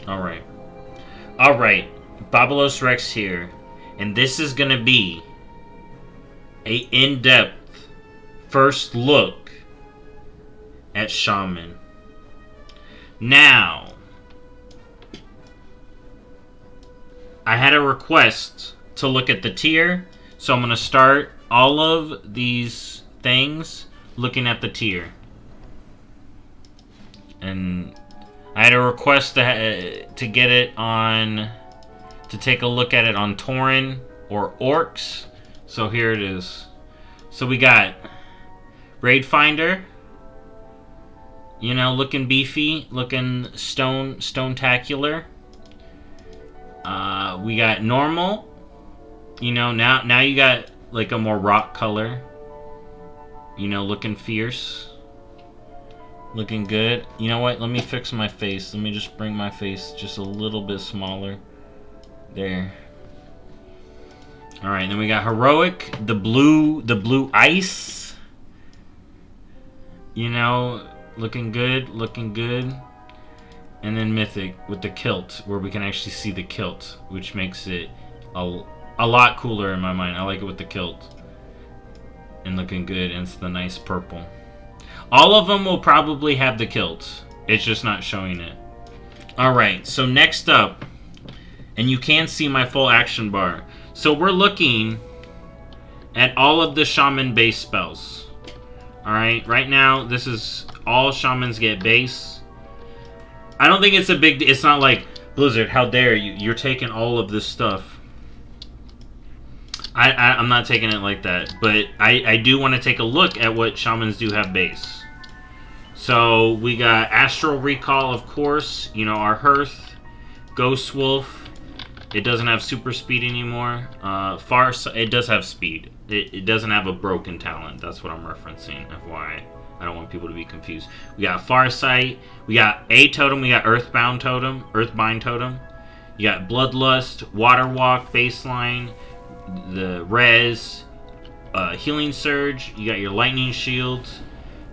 Alright. Alright. Babalos Rex here. And this is gonna be a in-depth first look at Shaman. Now, I had a request to look at the tier, so I'm gonna start all of these things looking at the tier. And I had a request to get it on, to take a look at it on Tauren or Orcs. So here it is. So we got Raid Finder, you know, looking beefy, looking stone-tacular. We got normal, you know, now you got like a more rock color, you know, looking fierce. Looking good. You know what? Let me fix my face. Let me just bring my face just a little bit smaller. There. Alright, then we got Heroic. The blue ice. You know, looking good. Looking good. And then Mythic with the kilt, where we can actually see the kilt, which makes it a lot cooler in my mind. I like it with the kilt. And looking good. And it's the nice purple. All of them will probably have the kilt. It's just not showing it. Alright, so next up, and you can see my full action bar. So we're looking at all of the Shaman base spells. Alright, right now, this is all Shamans get base. I don't think it's a big... It's not like, Blizzard, how dare you? You're taking all of this stuff. I'm not taking it like that, but I do want to take a look at what Shamans do have base. So, we got Astral Recall, of course, you know, our Hearth, Ghost Wolf. It doesn't have super speed anymore. It does have speed. It doesn't have a broken talent. That's what I'm referencing, FYI. I don't want people to be confused. We got Farsight. We got A Totem. We got Earthbind Totem. You got Bloodlust, Water Walk, Baseline, the Res, Healing Surge. You got your Lightning Shield.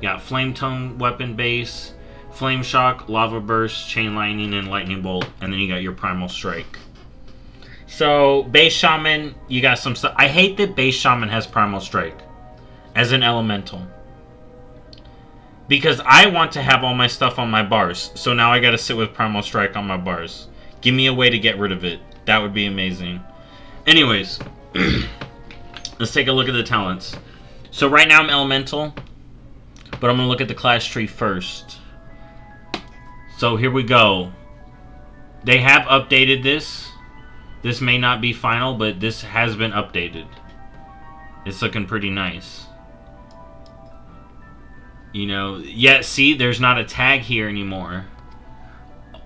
You got Flame Tongue weapon base, Flame Shock, Lava Burst, Chain Lightning, and Lightning Bolt. And then you got your Primal Strike. So, base Shaman, you got some stuff. I hate that base Shaman has Primal Strike as an elemental. Because I want to have all my stuff on my bars. So now I gotta sit with Primal Strike on my bars. Give me a way to get rid of it. That would be amazing. Anyways, let's take a look at the talents. So right now I'm elemental, but I'm gonna look at the class tree first. So here we go. They have updated this. This may not be final, but this has been updated. It's looking pretty nice. You know, yeah, see, there's not a tag here anymore.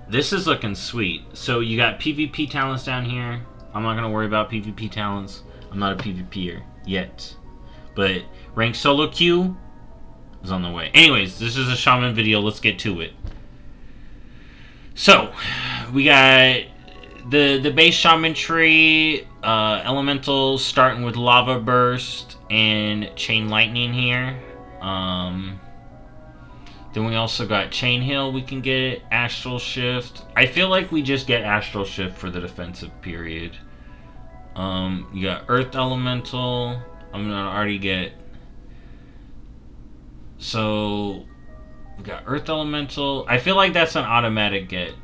This is looking sweet. So you got PvP talents down here. I'm not going to worry about PvP talents. I'm not a PvPer yet. But rank solo queue is on the way. Anyways, this is a Shaman video. Let's get to it. So, we got the base Shaman tree. Elementals starting with Lava Burst and Chain Lightning here. Then we also got Chain Hill, we can get Astral Shift. I feel like we just get Astral Shift for the defensive period. You got Earth Elemental. I'm gonna already get... So, we got Earth Elemental. I feel like that's an automatic get,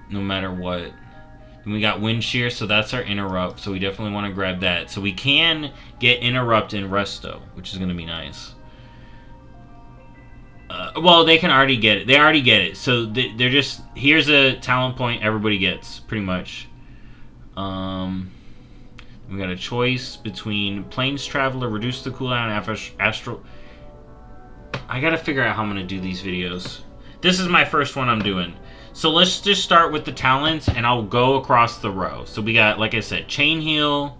no matter what. Then we got Wind Shear, so that's our Interrupt. So we definitely want to grab that. So we can get Interrupt in Resto, which is gonna be nice. Well, they can already get it. They already get it. So they're just... Here's a talent point everybody gets, pretty much. We got a choice between Plains Traveler, reduce the cooldown, Astral... I gotta figure out how I'm gonna do these videos. This is my first one I'm doing. So let's just start with the talents, and I'll go across the row. So we got, like I said, Chain Heal.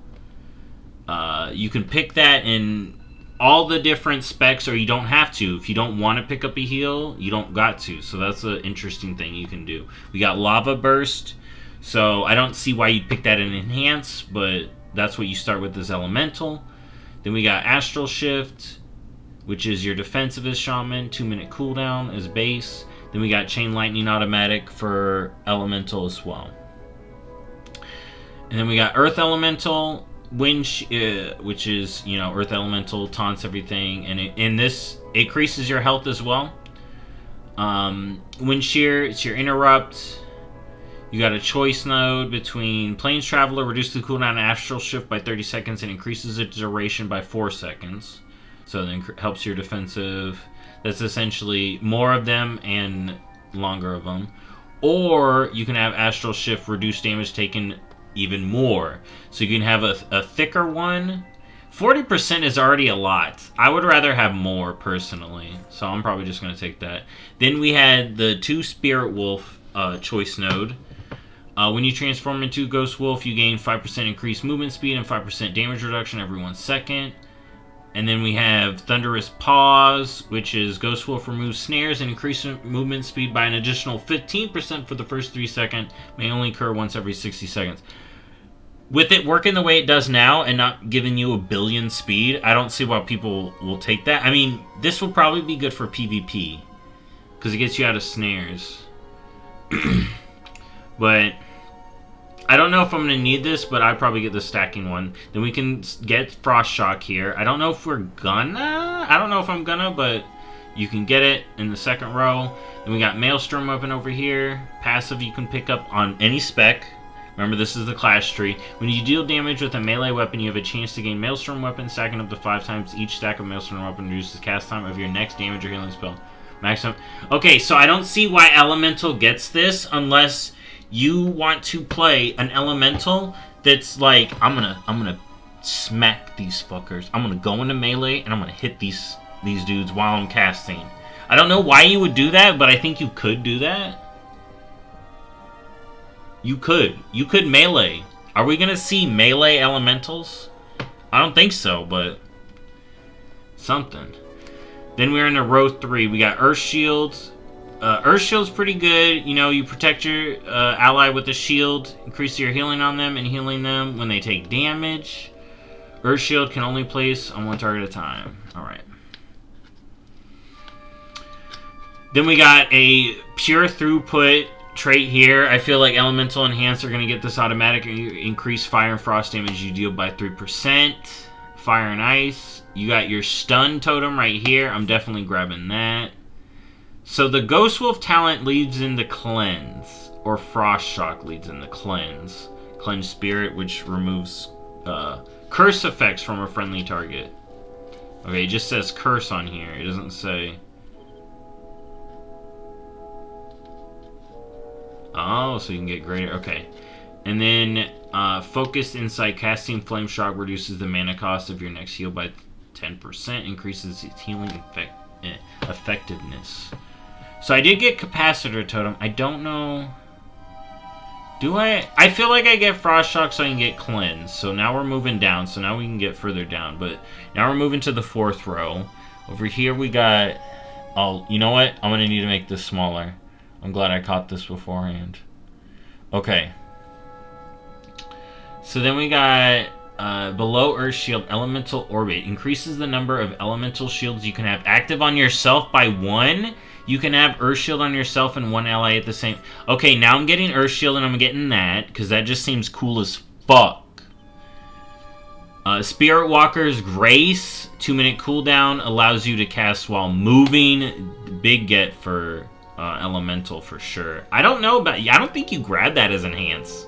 You can pick that in all the different specs, or you don't have to. If you don't want to pick up a heal, you don't got to. So that's an interesting thing you can do. We got Lava Burst. So I don't see why you'd pick that in Enhance, but that's what you start with as Elemental. Then we got Astral Shift, which is your defensive as Shaman, 2-minute cooldown as base. Then we got Chain Lightning automatic for Elemental as well. And then we got Earth Elemental, which is, you know, Earth Elemental, taunts everything. And this increases your health as well. Wind Shear, it's your interrupt. You got a choice node between Plains Traveler, reduces the cooldown of Astral Shift by 30 seconds and increases its duration by 4 seconds. So then helps your defensive. That's essentially more of them and longer of them. Or you can have Astral Shift, reduce damage taken even more. So you can have a thicker one. 40% is already a lot. I would rather have more, personally. So I'm probably just going to take that. Then we had the 2 Spirit Wolf choice node. When you transform into Ghost Wolf, you gain 5% increased movement speed and 5% damage reduction every 1 second. And then we have Thunderous Paws, which is Ghost Wolf removes snares and increases movement speed by an additional 15% for the first 3 seconds. May only occur once every 60 seconds. With it working the way it does now and not giving you a billion speed, I don't see why people will take that. I mean, this will probably be good for PvP, because it gets you out of snares. But I don't know if I'm going to need this, but I'd probably get the stacking one. Then we can get Frost Shock here. I don't know if we're gonna. I don't know if I'm gonna, but you can get it in the second row. Then we got Maelstrom Weapon over here. Passive you can pick up on any spec. Remember, this is the class tree. When you deal damage with a melee weapon, you have a chance to gain Maelstrom Weapon, stacking up to 5 times. Each stack of Maelstrom Weapon reduces cast time of your next damage or healing spell. Maximum. Okay, so I don't see why Elemental gets this unless you want to play an Elemental that's like, I'm gonna smack these fuckers. I'm gonna go into melee and I'm gonna hit these dudes while I'm casting. I don't know why you would do that, but I think you could do that. You could melee. Are we gonna see melee elementals? I don't think so, but something. Then we're in a row 3. We got Earth Shields. Earth Shield's pretty good. You know, you protect your ally with a shield, increase your healing on them, and healing them when they take damage. Earth Shield can only place on 1 target at a time. Alright. Then we got a pure throughput trait here. I feel like Elemental Enhance are going to get this automatic. Increase fire and frost damage you deal by 3%. Fire and ice. You got your stun totem right here. I'm definitely grabbing that. So the Ghost Wolf talent leads into Cleanse. Or Frost Shock leads into Cleanse. Cleanse Spirit, which removes curse effects from a friendly target. Okay, it just says curse on here. It doesn't say... Oh, so you can get greater. Okay. And then Focused Insight, casting Flame Shock reduces the mana cost of your next heal by 10%, increases its healing effectiveness. So I did get Capacitor Totem. I don't know. Do I? I feel like I get Frost Shock so I can get Cleanse. So now we're moving down. So now we can get further down. But now we're moving to the 4th row. Over here we got... Oh, you know what? I'm going to need to make this smaller. I'm glad I caught this beforehand. Okay. So then we got below Earth Shield, Elemental Orbit. Increases the number of elemental shields you can have active on yourself by 1. You can have Earth Shield on yourself and 1 ally at the same... Okay, now I'm getting Earth Shield and I'm getting that, because that just seems cool as fuck. Spirit Walker's Grace, 2-minute cooldown, allows you to cast while moving. Big get for... Elemental for sure. I don't know about... I don't think you grab that as Enhance.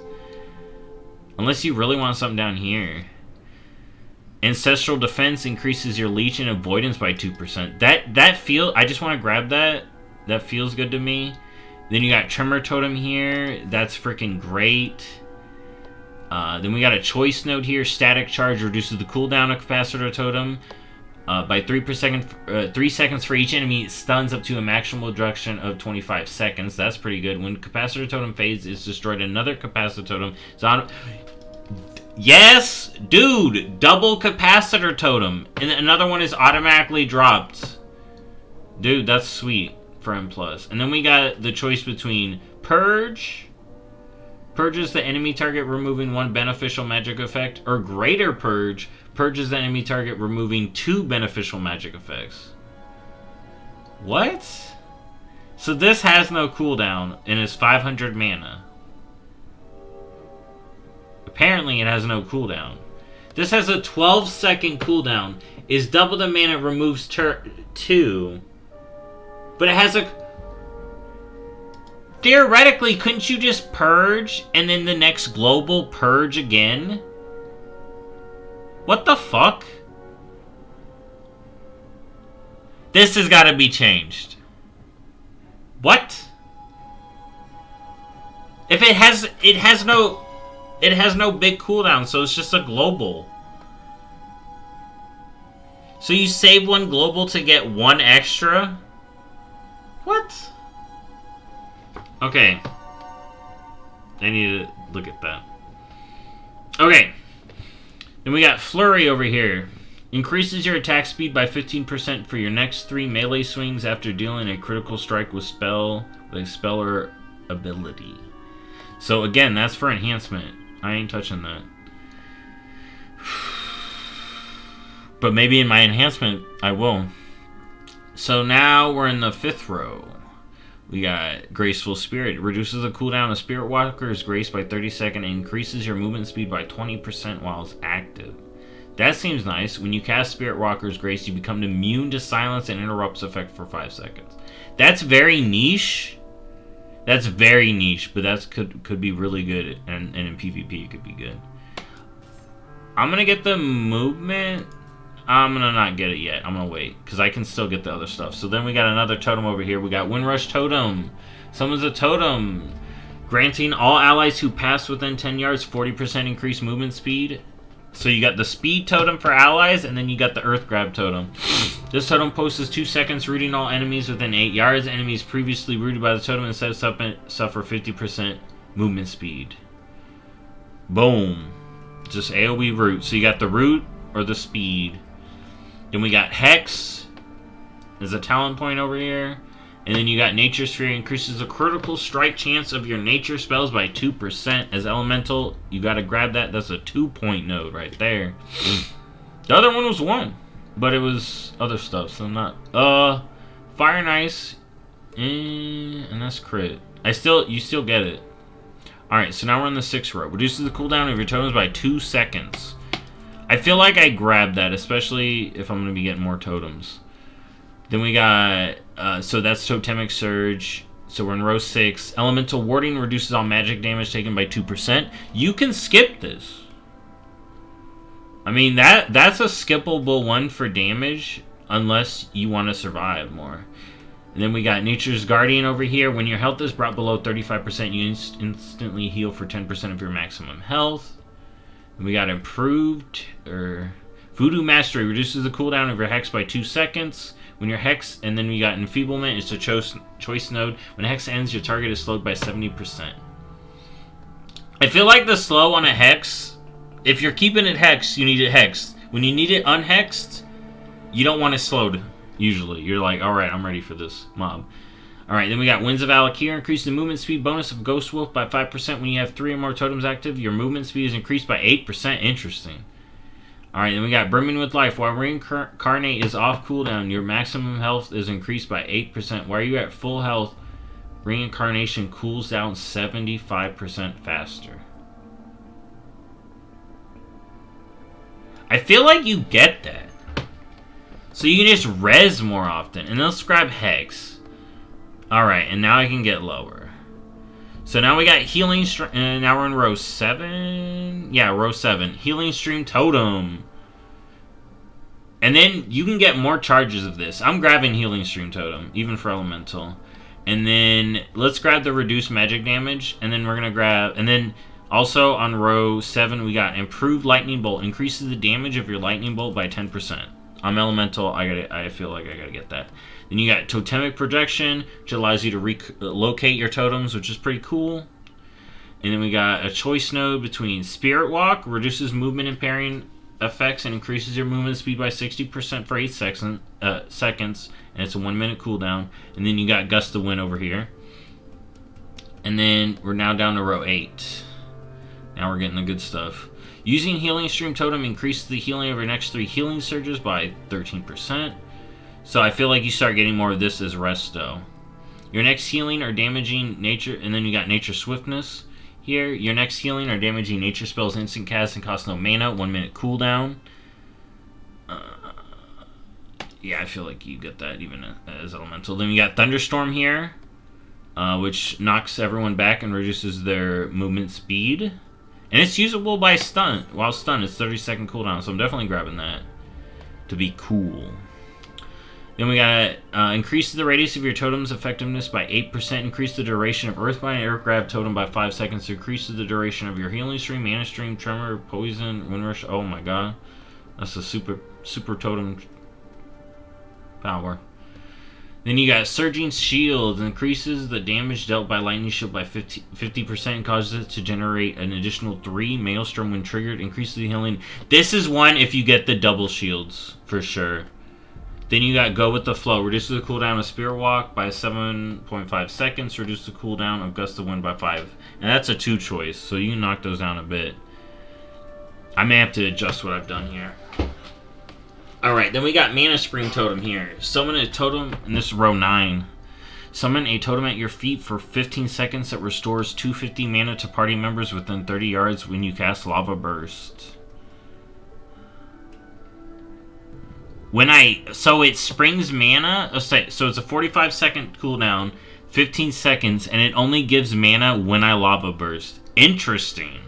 Unless you really want something down here. Ancestral Defense increases your Leech and Avoidance by 2%. That feel... I just want to grab that. That feels good to me. Then you got Tremor Totem here. That's freaking great. Then we got a Choice Node here. Static Charge reduces the cooldown of Capacitor Totem. By 3 seconds for each enemy, it stuns up to a maximum reduction of 25 seconds. That's pretty good. When Capacitor Totem fades, it's destroyed another Capacitor Totem. So yes, dude, double Capacitor Totem, and another one is automatically dropped. Dude, that's sweet for M+. And then we got the choice between Purge. Purges the enemy target, removing 1 beneficial magic effect, or Greater Purge. Purges the enemy target, removing 2 beneficial magic effects. What? So this has no cooldown and is 500 mana. Apparently it has no cooldown. This has a 12-second cooldown. Is double the mana, removes 2. But it has a... Theoretically, couldn't you just purge and then the next global purge again? What the fuck? This has got to be changed. What? If it has no big cooldown, so it's just a global. So you save one global to get one extra? What? Okay. I need to look at that. Okay. Then we got Flurry over here. Increases your attack speed by 15% for your next 3 melee swings after dealing a critical strike with a spell or ability. So again, that's for enhancement. I ain't touching that. But maybe in my enhancement, I will. So now we're in the 5th row. We got Graceful Spirit. Reduces the cooldown of Spirit Walker's Grace by 30 seconds and increases your movement speed by 20% while it's active. That seems nice. When you cast Spirit Walker's Grace, you become immune to silence and interrupts effect for 5 seconds. That's very niche. That's very niche, but that could be really good, and in PvP it could be good. I'm going to get the movement. I'm going to not get it yet. I'm going to wait, because I can still get the other stuff. So then we got another totem over here. We got Windrush Totem. Summons a totem, granting all allies who pass within 10 yards 40% increased movement speed. So you got the speed totem for allies, and then you got the earth grab totem. This totem posts 2 seconds, rooting all enemies within 8 yards. Enemies previously rooted by the totem instead suffer 50% movement speed. Boom. Just AoE root. So you got the root or the speed. Then we got Hex. There's a talent point over here. And then you got Nature Sphere. Increases the critical strike chance of your nature spells by 2%. As elemental, you gotta grab that. That's a 2-point node right there. The other one was 1. But it was other stuff, so not... Fire and Ice. And that's crit. You still get it. Alright, so now we're in the 6th row. Reduces the cooldown of your totems by 2 seconds. I feel like I grabbed that, especially if I'm gonna be getting more totems. Then we got, so that's Totemic Surge. So we're in row 6. Elemental Warding reduces all magic damage taken by 2%. You can skip this. I mean, that's a skippable one for damage, unless you want to survive more. And then we got Nature's Guardian over here. When your health is brought below 35%, you instantly heal for 10% of your maximum health. And we got Improved, or Voodoo Mastery reduces the cooldown of your Hex by 2 seconds. When your Hex, and then we got Enfeeblement, it's a choice node. When Hex ends, your target is slowed by 70%. I feel like the slow on a Hex, if you're keeping it Hexed, you need it Hexed. When you need it unhexed, you don't want it slowed, usually. You're like, alright, I'm ready for this mob. Alright, then we got Winds of Alakir. Increase the movement speed bonus of Ghost Wolf by 5% when you have 3 or more totems active. Your movement speed is increased by 8%. Interesting. Alright, then we got Brimming with Life. While Reincarnate is off cooldown, your maximum health is increased by 8%. While you're at full health, Reincarnation cools down 75% faster. I feel like you get that. So you can just res more often. And let's grab Hex. Alright, and now I can get lower. So now we got Healing Stream, and now we're in row 7. Yeah, row 7. Healing Stream Totem. And then you can get more charges of this. I'm grabbing Healing Stream Totem, even for Elemental. And then let's grab the Reduced Magic Damage, and then we're going to grab... And then also on row 7, we got Improved Lightning Bolt. Increases the damage of your Lightning Bolt by 10%. I'm Elemental, I feel like I gotta get that. Then you got Totemic Projection, which allows you to locate your totems, which is pretty cool. And then we got a choice node between Spirit Walk, reduces movement impairing effects and increases your movement speed by 60% for 8 seconds, and it's a 1-minute cooldown. And then you got Gust of Wind over here. And then we're now down to row 8. Now we're getting the good stuff. Using Healing Stream Totem increases the healing of your next 3 healing surges by 13%. So I feel like you start getting more of this as Resto. Your next healing or damaging nature, and then you got nature swiftness here. Your next healing or damaging nature spells instant cast and cost no mana, 1 minute cooldown. Yeah, I feel like you get that even as elemental. Then we got thunderstorm here, which knocks everyone back and reduces their movement speed. And it's usable by stun. While stun, it's 30-second cooldown, so I'm definitely grabbing that to be cool. Then we got increase the radius of your totem's effectiveness by 8%. Increase the duration of Earthbind Air Grab totem by 5 seconds. Increases the duration of your healing stream, mana stream, tremor, poison, wind rush. Oh my god, that's a super totem power. Then you got Surging Shield. Increases the damage dealt by Lightning Shield by 50% and causes it to generate an additional 3 Maelstrom when triggered. Increases the healing. This is one if you get the double shields, for sure. Then you got Go With The Flow. Reduces the cooldown of Spirit Walk by 7.5 seconds. Reduces the cooldown of Gust of Wind by 5. And that's a 2 choice, so you can knock those down a bit. I may have to adjust what I've done here. Alright, then we got Mana Spring Totem here. Summon a totem, and this is row 9. Summon a totem at your feet for 15 seconds that restores 250 mana to party members within 30 yards when you cast Lava Burst. So it springs mana, so it's a 45-second cooldown, 15 seconds, and it only gives mana when I Lava Burst. Interesting.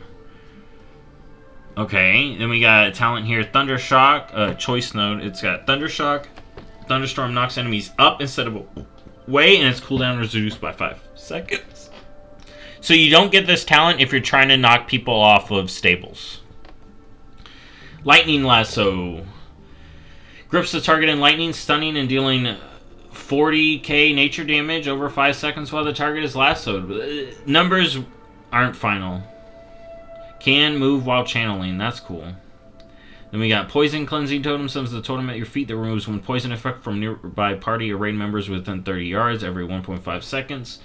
Okay, then we got a talent here, Thundershock, choice node. It's got Thundershock. Thunderstorm knocks enemies up instead of away, and its cooldown is reduced by 5 seconds. So you don't get this talent if you're trying to knock people off of stables. Lightning Lasso. Grips the target in lightning, stunning and dealing 40k nature damage over 5 seconds while the target is lassoed. Numbers aren't final. Can move while channeling. That's cool. Then we got Poison Cleansing Totem. Summons the totem at your feet that removes one poison effect from nearby party or raid members within 30 yards every 1.5 seconds.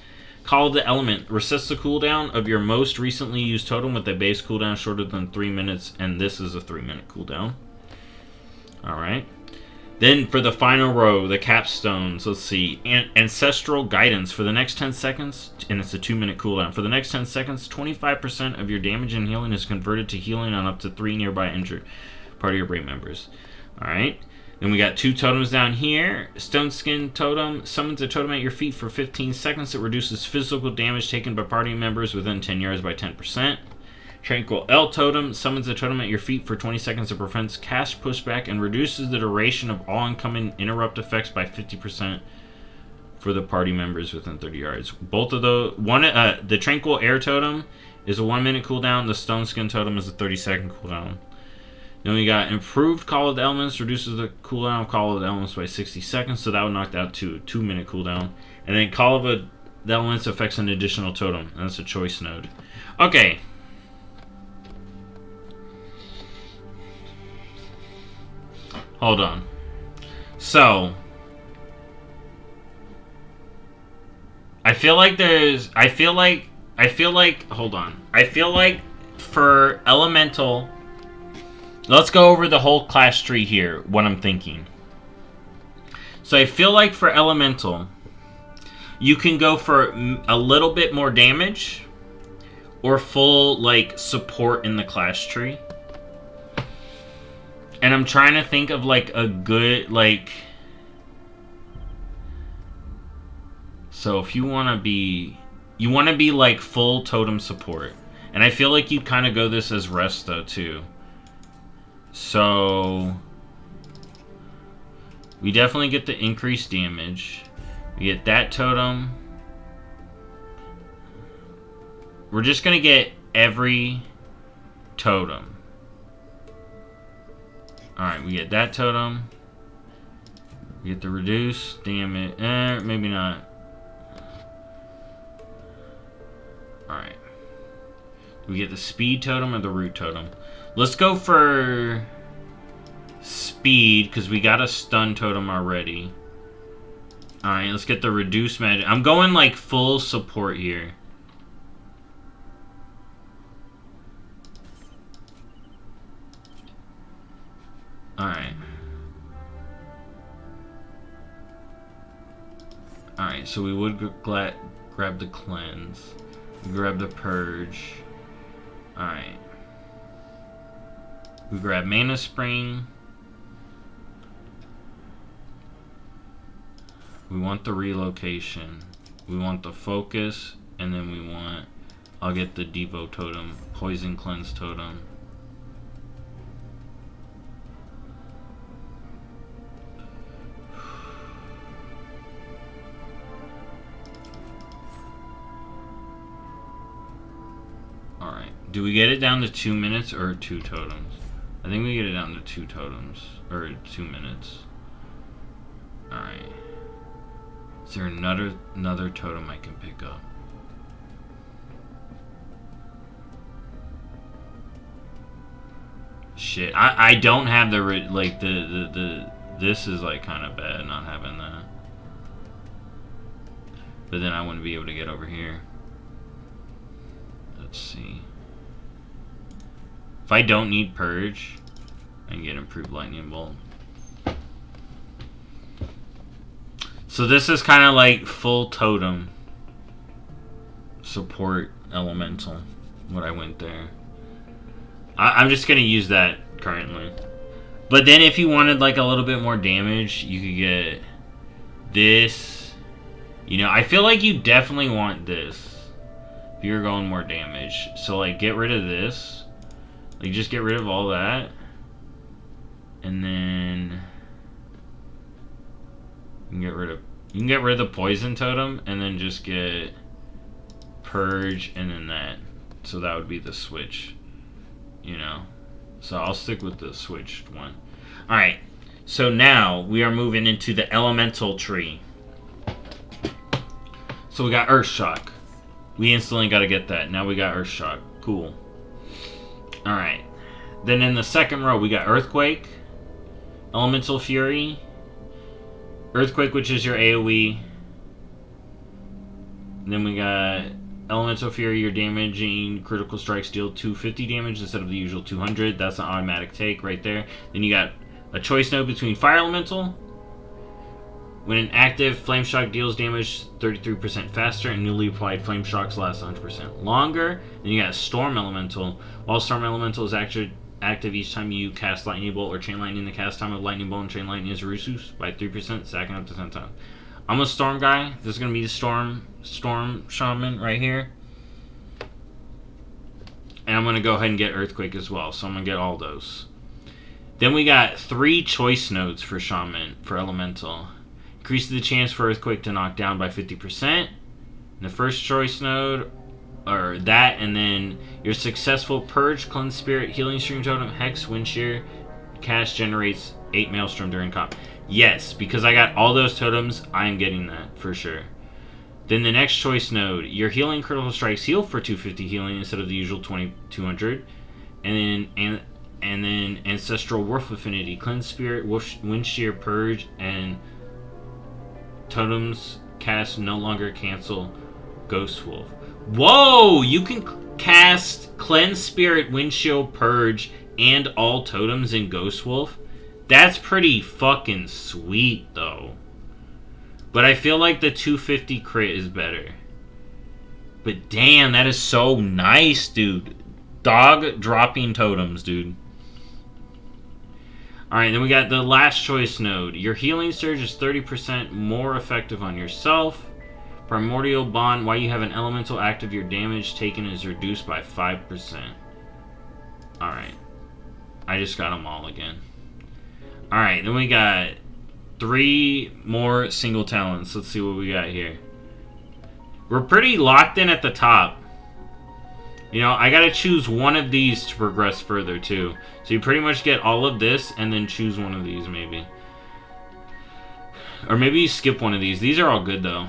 Call of the Element. Resets the cooldown of your most recently used totem with a base cooldown shorter than 3 minutes. And this is a 3-minute cooldown. Alright. Then for the final row, the capstones, let's see. Ancestral Guidance. For the next 10 seconds, and it's a 2-minute cooldown. For the next 10 seconds, 25% of your damage and healing is converted to healing on up to 3 nearby injured party or raid members. Alright. Then we got 2 totems down here. Stone Skin Totem. Summons a totem at your feet for 15 seconds. It reduces physical damage taken by party members within 10 yards by 10%. Tranquil L Totem. Summons a totem at your feet for 20 seconds. It prevents cast pushback and reduces the duration of all incoming interrupt effects by 50% for the party members within 30 yards. Both of those, the Tranquil Air Totem is a 1-minute cooldown. The Stone Skin Totem is a 30-second cooldown. Then we got Improved Call of the Elements. Reduces the cooldown of Call of the Elements by 60 seconds, so that would knock that to a 2-minute cooldown. And then Call of the Elements affects an additional totem, and that's a choice node. Okay. Hold on. So, I feel like for elemental, let's go over the whole class tree here, what I'm thinking. So I feel like for elemental, you can go for a little bit more damage or full like support in the class tree. And I'm trying to think of like a good like. So if you want to be like full totem support, and I feel like you kind of go this as Resta too. So we definitely get the increased damage. We get that totem. We're just gonna get every totem. Alright, we get that totem. We get the reduced damage. Maybe not. Alright. We get the speed totem or the root totem. Let's go for speed, because we got a stun totem already. Alright, let's get the reduced magic. I'm going like full support here. Alright. Alright, so we would grab the cleanse. We grab the purge. Alright. We grab mana spring. We want the relocation. We want the focus. And then we want... I'll get the Devo totem. Poison cleanse totem. Alright. Do we get it down to 2 minutes or 2 totems? I think we get it down to 2 totems. Or 2 minutes. Alright. Is there another totem I can pick up? Shit. I don't have the... Like, this is, like, kind of bad not having that. But then I wouldn't be able to get over here. Let's see. If I don't need Purge, I can get Improved Lightning Bolt. So this is kind of like full totem support elemental. What I went there. I'm just going to use that currently. But then if you wanted like a little bit more damage, you could get this. You know, I feel like you definitely want this. If you're going more damage. So like get rid of this. Like just get rid of all that. And then you can get rid of the poison totem and then just get purge and then that. So that would be the switch. You know. So I'll stick with the switched one. Alright. So now we are moving into the elemental tree. So we got Earth Shock. We instantly got to get that. Now we got Earth Shock. Cool. Alright. Then in the second row, we got Earthquake, Elemental Fury, Earthquake, which is your AoE. And then we got Elemental Fury, your damaging critical strikes deal 250 damage instead of the usual 200. That's an automatic take right there. Then you got a choice node between Fire Elemental. When an active, Flame Shock deals damage 33% faster, and newly applied Flame Shocks last 100% longer. Then you got Storm Elemental. While Storm Elemental is active each time you cast Lightning Bolt or Chain Lightning, the cast time of Lightning Bolt and Chain Lightning is reduced by 3%, stacking up to 10 times. I'm a Storm guy. This is going to be the Storm Shaman right here. And I'm going to go ahead and get Earthquake as well, so I'm going to get all those. Then we got 3 choice nodes for Shaman, for Elemental. Increases the chance for Earthquake to knock down by 50%. And the first choice node, or that, and then your successful Purge, Cleanse Spirit, Healing Stream Totem, Hex, Wind Shear, cast generates 8 Maelstrom during comp. Yes, because I got all those totems, I am getting that for sure. Then the next choice node, your Healing Critical Strikes heal for 250 healing instead of the usual 200. And then Ancestral Wolf Affinity, Cleanse Spirit, Wind Shear, Purge, and totems cast no longer cancel Ghost Wolf. Whoa! You can cast Cleanse Spirit, Windshield, Purge, and all totems in Ghost Wolf. That's pretty fucking sweet, though. But I feel like the 250 crit is better. But damn, that is so nice, dude. Dog dropping totems, dude. Alright, then we got the last choice node. Your Healing Surge is 30% more effective on yourself. Primordial Bond, while you have an elemental active, your damage taken is reduced by 5%. Alright. I just got them all again. Alright, then we got 3 more single talents. Let's see what we got here. We're pretty locked in at the top. You know, I gotta choose one of these to progress further, too. So you pretty much get all of this, and then choose one of these, maybe. Or maybe you skip one of these. These are all good, though.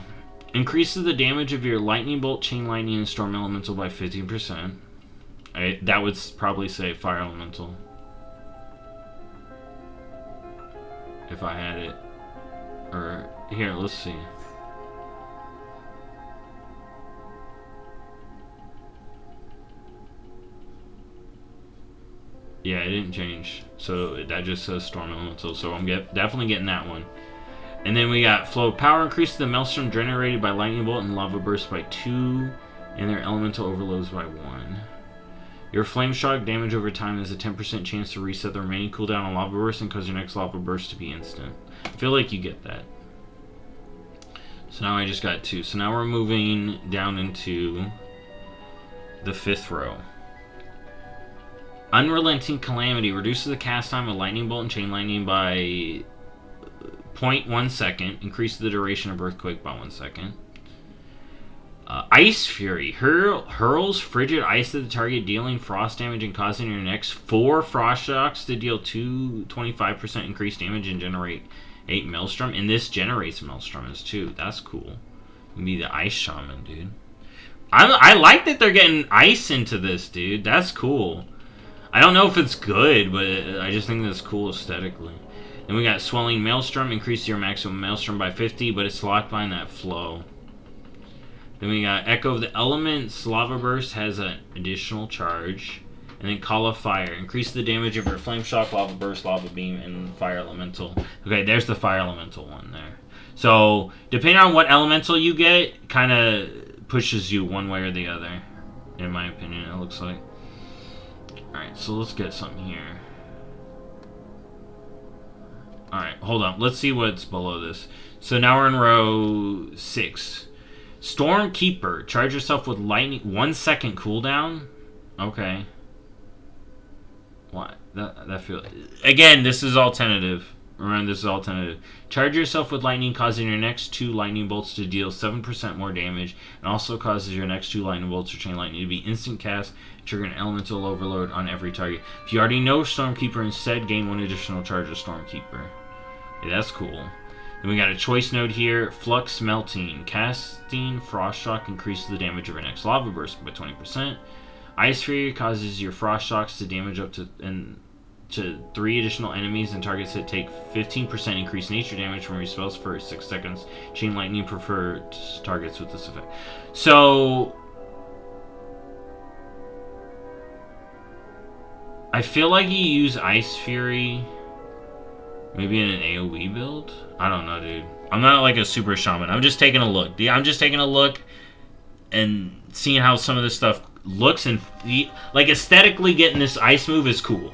Increases the damage of your Lightning Bolt, Chain Lightning, and Storm Elemental by 15%. That would probably say Fire Elemental. If I had it. Or, here, let's see. Yeah, it didn't change. So that just says Storm Elemental. So I'm definitely getting that one. And then we got flow of power. Increase the maelstrom generated by lightning bolt and lava burst by 2, and their elemental overloads by 1. Your flame shock damage over time has a 10% chance to reset the remaining cooldown on lava burst and cause your next lava burst to be instant. I feel like you get that. So now I just got 2. So now we're moving down into the 5th row. Unrelenting Calamity reduces the cast time of lightning bolt and chain lightning by 0.1 second. Increases the duration of earthquake by 1 second. Ice Fury hurls frigid ice at the target, dealing frost damage and causing your next 4 frost shocks to deal 25% increased damage and generate 8 maelstrom. And this generates maelstroms too. That's cool. You can be the ice shaman, dude. I like that they're getting ice into this, dude. That's cool. I don't know if it's good, but I just think that's cool aesthetically. Then we got Swelling Maelstrom. Increase your maximum maelstrom by 50, but it's locked behind that flow. Then we got Echo of the Elements. Lava Burst has an additional charge. And then Call of Fire. Increase the damage of your Flame Shock, Lava Burst, Lava Beam, and Fire Elemental. Okay, there's the Fire Elemental one there. So, depending on what Elemental you get, kind of pushes you one way or the other. In my opinion, it looks like. Alright, so let's get something here. Alright, hold on. Let's see what's below this. So now we're in row 6. Stormkeeper. Charge yourself with lightning. 1 second cooldown. Okay. What? That feels... Again, this is all tentative. Remember, this is all tentative. Charge yourself with lightning, causing your next 2 lightning bolts to deal 7% more damage, and also causes your next 2 lightning bolts or chain lightning to be instant cast, trigger an elemental overload on every target. If you already know Stormkeeper, instead gain 1 additional charge of Stormkeeper. Okay, that's cool. Then we got a choice node here. Flux Melting. Casting Frost Shock increases the damage of your next lava burst by 20%. Ice Fury causes your Frost Shocks to damage up to 3 additional enemies and targets that take 15% increased nature damage from your spells for 6 seconds. Chain Lightning prefers targets with this effect. So, I feel like you use Ice Fury maybe in an AoE build? I don't know, dude. I'm not like a super shaman. I'm just taking a look. I'm just taking a look and seeing how some of this stuff looks, and like aesthetically getting this ice move is cool.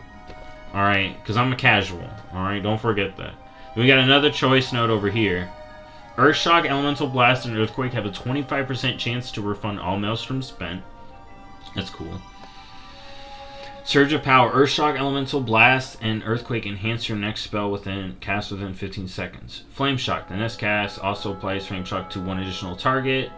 Alright, because I'm a casual. Alright, don't forget that. We got another choice node over here. Earthshock, Elemental Blast, and Earthquake have a 25% chance to refund all maelstrom spent. That's cool. Surge of Power. Earthshock, Elemental Blast, and Earthquake enhance your next spell cast within 15 seconds. Flame Shock. The next cast also applies Flame Shock to 1 additional target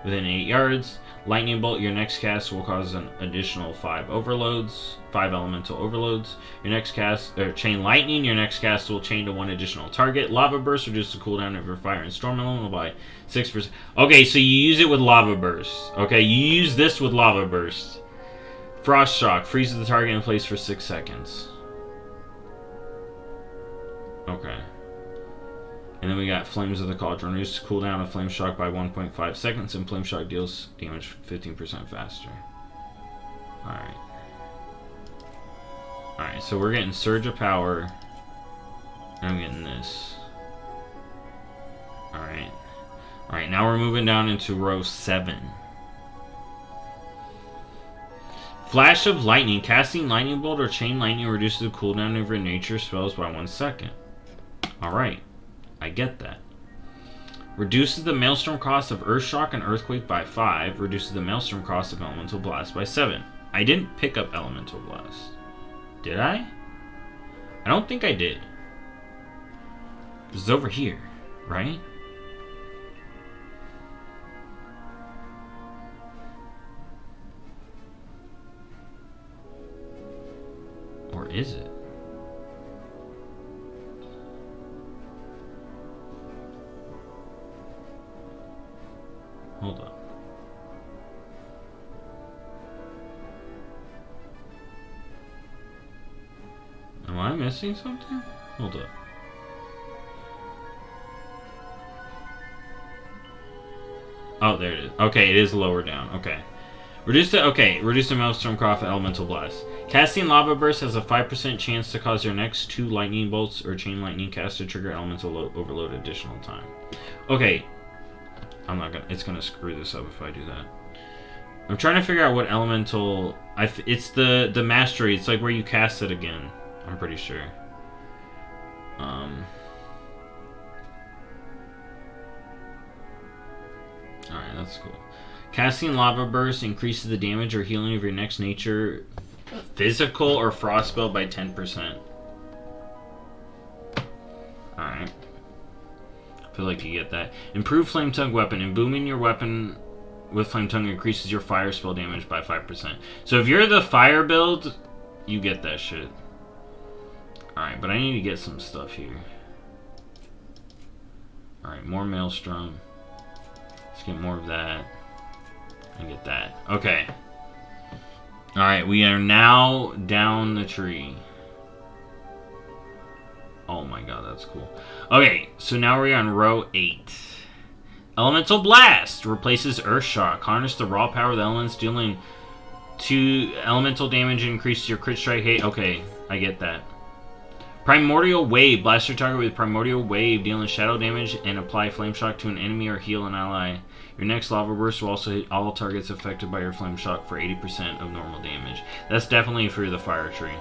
within 8 yards. Lightning Bolt. Your next cast will cause an additional 5 elemental overloads. Your next cast, Chain Lightning. Your next cast will chain to 1 additional target. Lava Burst reduces the cooldown of your Fire and Storm elemental by 6%. Okay, so you use it with Lava Burst. Okay, you use this with Lava Burst. Frost Shock freezes the target in place for 6 seconds. Okay. And then we got Flames of the Cauldron. Reduces cooldown of Flame Shock by 1.5 seconds, and Flame Shock deals damage 15% faster. Alright. Alright, so we're getting Surge of Power. And I'm getting this. Alright. Alright, now we're moving down into row 7. Flash of Lightning. Casting Lightning Bolt or Chain Lightning reduces the cooldown of your nature spells by 1 second. Alright. I get that. Reduces the Maelstrom cost of Earthshock and Earthquake by 5. Reduces the Maelstrom cost of Elemental Blast by 7. I didn't pick up Elemental Blast. Did I? I don't think I did. It's over here, right? Or is it? Hold up. Am I missing something? Hold up. Oh, there it is. Okay, it is lower down. Okay. Reduce the Maelstrom Croft Elemental Blast. Casting Lava Burst has a 5% chance to cause your next 2 lightning bolts or chain lightning cast to trigger elemental overload additional time. Okay. It's gonna screw this up if I do that. I'm trying to figure out what elemental... it's the mastery. It's like where you cast it again. I'm pretty sure. Alright, that's cool. Casting Lava Burst increases the damage or healing of your next nature, physical, or frost spell by 10%. Alright. I feel like you get that. Improved Flame Tongue Weapon. And booming your weapon with Flame Tongue increases your fire spell damage by 5%. So if you're the fire build, you get that shit. Alright, but I need to get some stuff here. Alright, more Maelstrom. Let's get more of that. And get that. Okay. Alright, we are now down the tree. Oh my god, that's cool. Okay, so now we're on row 8. Elemental Blast replaces Earth Shock. Harness the raw power of the elements, dealing 2 elemental damage and increase your crit strike hate. Okay, I get that. Primordial Wave. Blast your target with Primordial Wave, dealing shadow damage and apply Flame Shock to an enemy or heal an ally. Your next Lava Burst will also hit all targets affected by your Flame Shock for 80% of normal damage. That's definitely for the fire tree.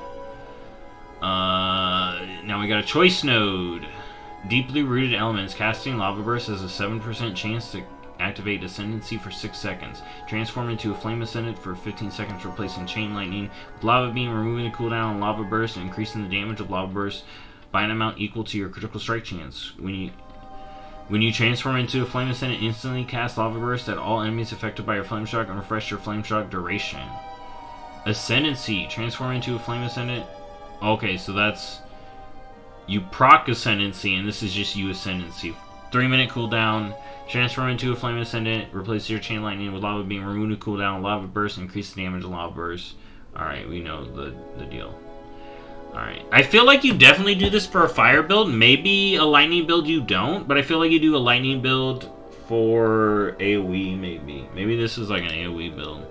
Now we got a choice node. Deeply Rooted Elements. Casting Lava Burst has a 7% chance to activate Ascendancy for 6 seconds. Transform into a Flame Ascendant for 15 seconds, replacing Chain Lightning. With Lava Beam, removing the cooldown on Lava Burst and increasing the damage of Lava Burst by an amount equal to your critical strike chance. When you transform into a Flame Ascendant, instantly cast Lava Burst at all enemies affected by your Flame Shock and refresh your Flame Shock duration. Ascendancy. Transform into a Flame Ascendant. Okay, so that's... You proc Ascendancy, and this is just you Ascendancy. 3-minute cooldown. Transform into a Flame Ascendant. Replace your Chain Lightning with Lava Beam. Remove the cooldown. Lava Burst. Increase the damage of Lava Burst. Alright, we know the deal. Alright. I feel like you definitely do this for a fire build. Maybe a lightning build you don't, but I feel like you do a lightning build for AoE, maybe. Maybe this is like an AoE build.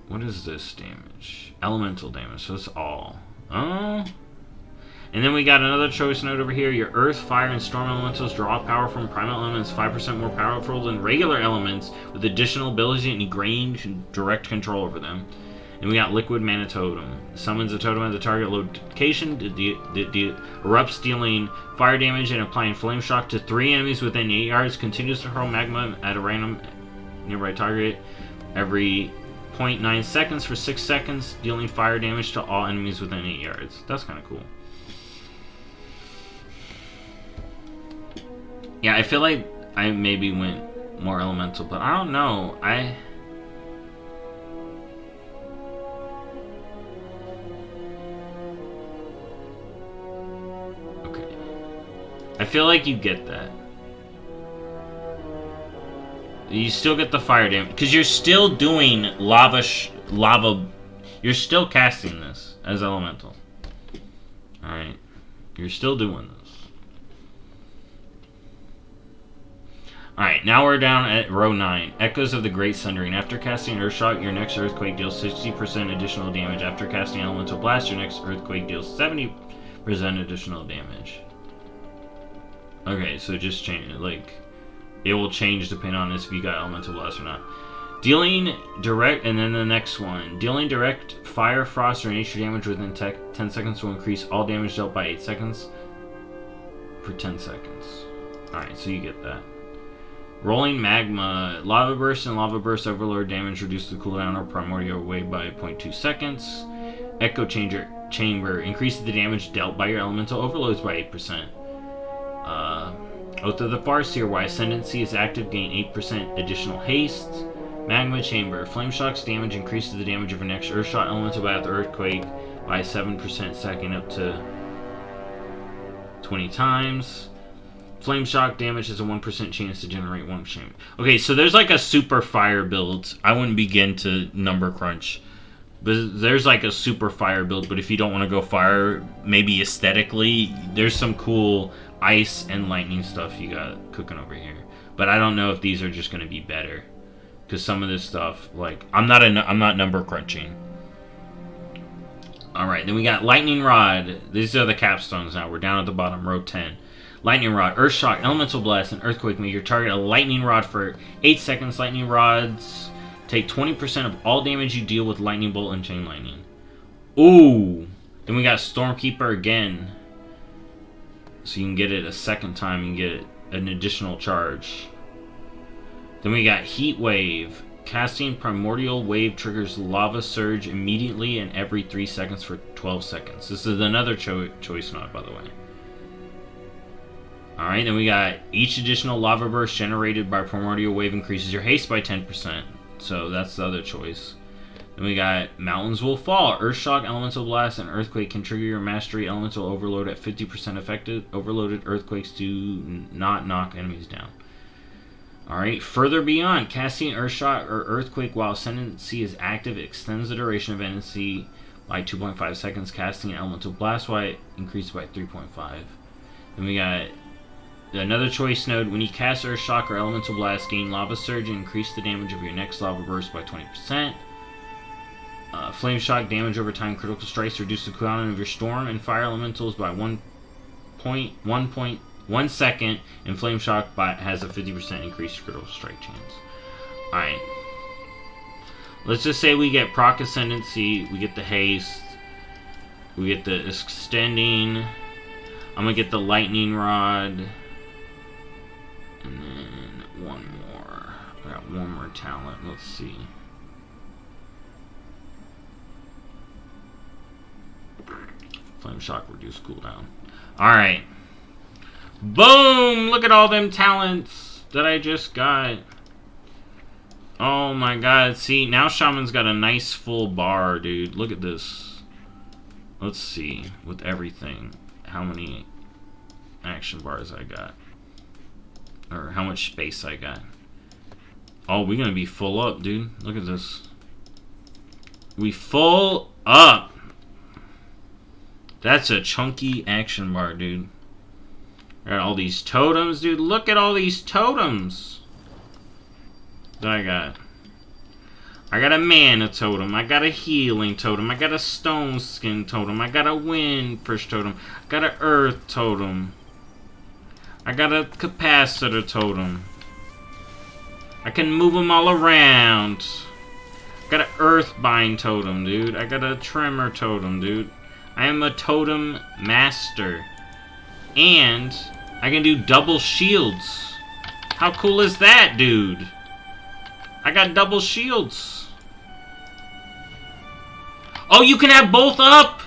What is this damage? Elemental damage, so it's all. Oh. And then we got another choice node over here. Your Earth, Fire, and Storm Elementals draw power from primal elements 5% more powerful than regular elements, with additional ability and gain direct control over them. And we got Liquid Mana Totem. Summons a totem at the target location, erupts, dealing fire damage and applying Flame Shock to 3 enemies within 8 yards. Continues to hurl magma at a random nearby target every 0.9 seconds for 6 seconds, dealing fire damage to all enemies within 8 yards. That's kind of cool. Yeah, I feel like I maybe went more elemental, but I don't know. Okay. I feel like you get that. You still get the fire damage, because you're still doing lava. You're still casting this as elemental. Alright. You're still doing this. Alright, now we're down at row 9. Echoes of the Great Sundering. After casting Earthshock, your next Earthquake deals 60% additional damage. After casting Elemental Blast, your next Earthquake deals 70% additional damage. Okay, so just change it. Like, it will change depending on this if you got Elemental Blast or not. Dealing direct, and then the next one. Dealing direct fire, frost, or nature damage within 10 seconds will increase all damage dealt by 8 seconds for 10 seconds. Alright, so you get that. Rolling Magma. Lava Burst and Lava Burst Overload damage reduce the cooldown or Primordial Wave by 0.2 seconds. Echo Chamber. Increases the damage dealt by your Elemental Overloads by 8%. Oath of the Farseer. While Ascendancy is active, gain 8% additional haste. Magma Chamber. Flame Shock's damage increases the damage of your next Earthshot, Elemental Bath, Earthquake by 7%, stacking up to 20 times. Flame Shock damage has a 1% chance to generate 1 shame. Okay, so there's like a super fire build. I wouldn't begin to number crunch. But there's like a super fire build, but if you don't want to go fire, maybe aesthetically, there's some cool ice and lightning stuff you got cooking over here. But I don't know if these are just going to be better. because some of this stuff, like, I'm not number crunching. All right, then we got Lightning Rod. These are the capstones now. We're down at the bottom, row 10. Lightning Rod, Earth Shock, Elemental Blast, and Earthquake. Make your target a Lightning Rod for 8 seconds. Lightning Rods take 20% of all damage you deal with Lightning Bolt and Chain Lightning. Ooh! Then we got Stormkeeper again. So you can get it a second time. You can get an additional charge. Then we got Heat Wave. Casting Primordial Wave triggers Lava Surge immediately and every 3 seconds for 12 seconds. This is another choice nod, by the way. Alright, then we got each additional Lava Burst generated by Primordial Wave increases your haste by 10%. So that's the other choice. Then we got Mountains Will Fall. Earthshock, Elemental Blast, and Earthquake can trigger your Mastery Elemental Overload at 50% effective. Overloaded Earthquakes do not knock enemies down. Alright, Further Beyond. Casting Earthshock or Earthquake while Ascendancy is active extends the duration of Ascendancy by 2.5 seconds. Casting an Elemental Blast while it increases by 3.5. Then we got another choice node. When you cast Earthshock or Elemental Blast, gain Lava Surge and increase the damage of your next Lava Burst by 20%. Flame Shock, damage over time, critical strikes, reduce the cooldown of your Storm and Fire Elementals by 1.1 second, and Flame Shock has a 50% increased critical strike chance. Alright. Let's just say we get Proc Ascendancy, we get the Haste, we get the Extending, I'm gonna get the Lightning Rod, and then one more. I got one more talent, let's see. Flame Shock, reduce cooldown. Alright. Boom! Look at all them talents that I just got. Oh my god. See, now Shaman's got a nice full bar, dude. Look at this. Let's see, with everything, how many action bars I got. Or how much space I got. Oh, we're gonna be full up, dude. Look at this. We full up. That's a chunky action bar, dude. Got all these totems, dude. Look at all these totems that I got. I got a mana totem. I got a healing totem. I got a stone skin totem. I got a wind push totem. I got an earth totem. I got a capacitor totem. I can move them all around. I got an earth bind totem, dude. I got a tremor totem, dude. I am a totem master. And I can do double shields. How cool is that, dude? I got double shields. Oh, you can have both up!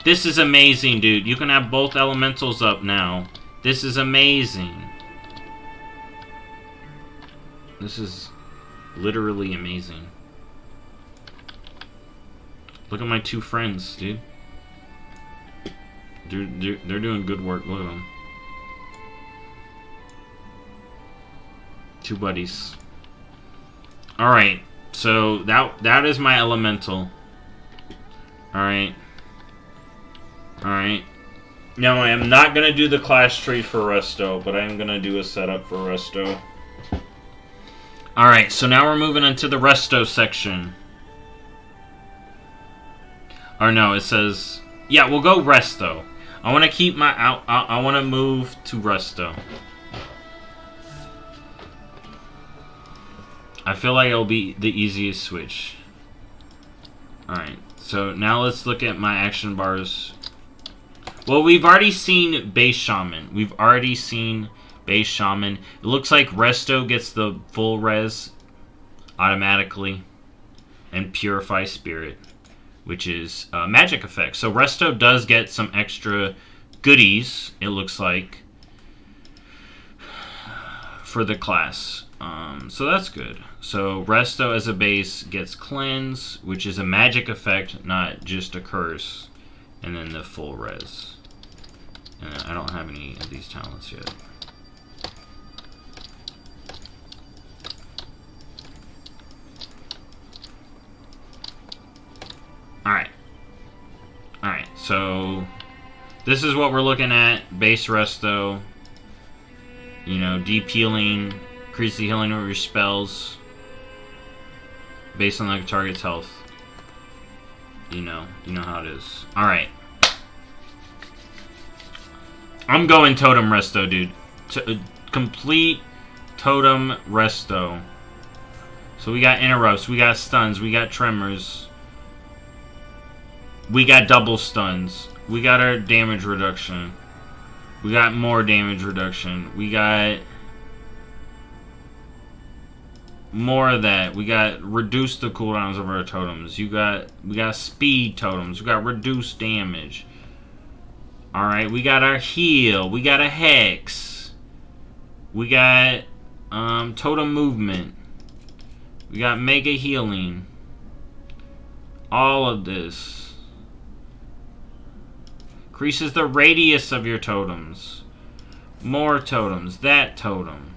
This is amazing, dude. You can have both elementals up now. This is amazing. This is literally amazing. Look at my two friends, dude. They're doing good work. Look at them. Two buddies. Alright. So, that is my elemental. Alright. Alright. Now, I am not going to do the class tree for Resto, but I am going to do a setup for Resto. Alright, so now we're moving into the Resto section. Or no, it says... Yeah, we'll go Resto. I want to keep my... I want to move to Resto. I feel like it'll be the easiest switch. Alright, so now let's look at my action bars. Well, we've already seen Base Shaman. We've already seen Base Shaman. It looks like Resto gets the full res automatically. And Purify Spirit, which is magic effect. So Resto does get some extra goodies, it looks like, for the class. So that's good. So Resto as a base gets Cleanse, which is a magic effect, not just a curse. And then the full res. And I don't have any of these talents yet. Alright. Alright, so this is what we're looking at. Base Resto. You know, deep healing, increase the healing of your spells. based on the target's health. You know how it is. Alright. I'm going Totem Resto, dude. Complete Totem Resto. So we got interrupts, we got stuns, we got tremors. We got double stuns. We got our damage reduction. We got more damage reduction. We got more of that. We got reduce the cooldowns of our totems. We got speed totems. We got reduced damage. Alright, we got our heal. We got a hex. We got totem movement. We got mega healing. All of this increases the radius of your totems. More totems. That totem.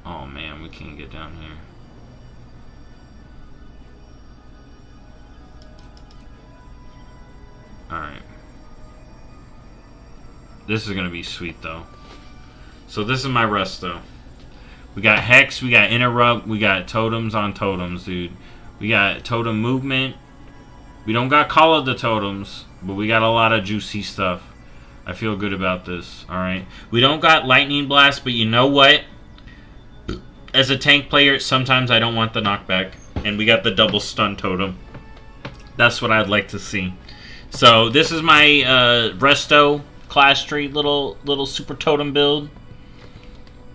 Oh man, we can't get down here. Alright. This is gonna be sweet though. So this is my resto. We got hex, we got interrupt, we got totems on totems, dude. We got totem movement. We don't got Call of the Totems, but we got a lot of juicy stuff. I feel good about this. Alright. We don't got Lightning Blast, but you know what? As a tank player, sometimes I don't want the knockback. And we got the double stun totem. That's what I'd like to see. So this is my resto class tree little super totem build.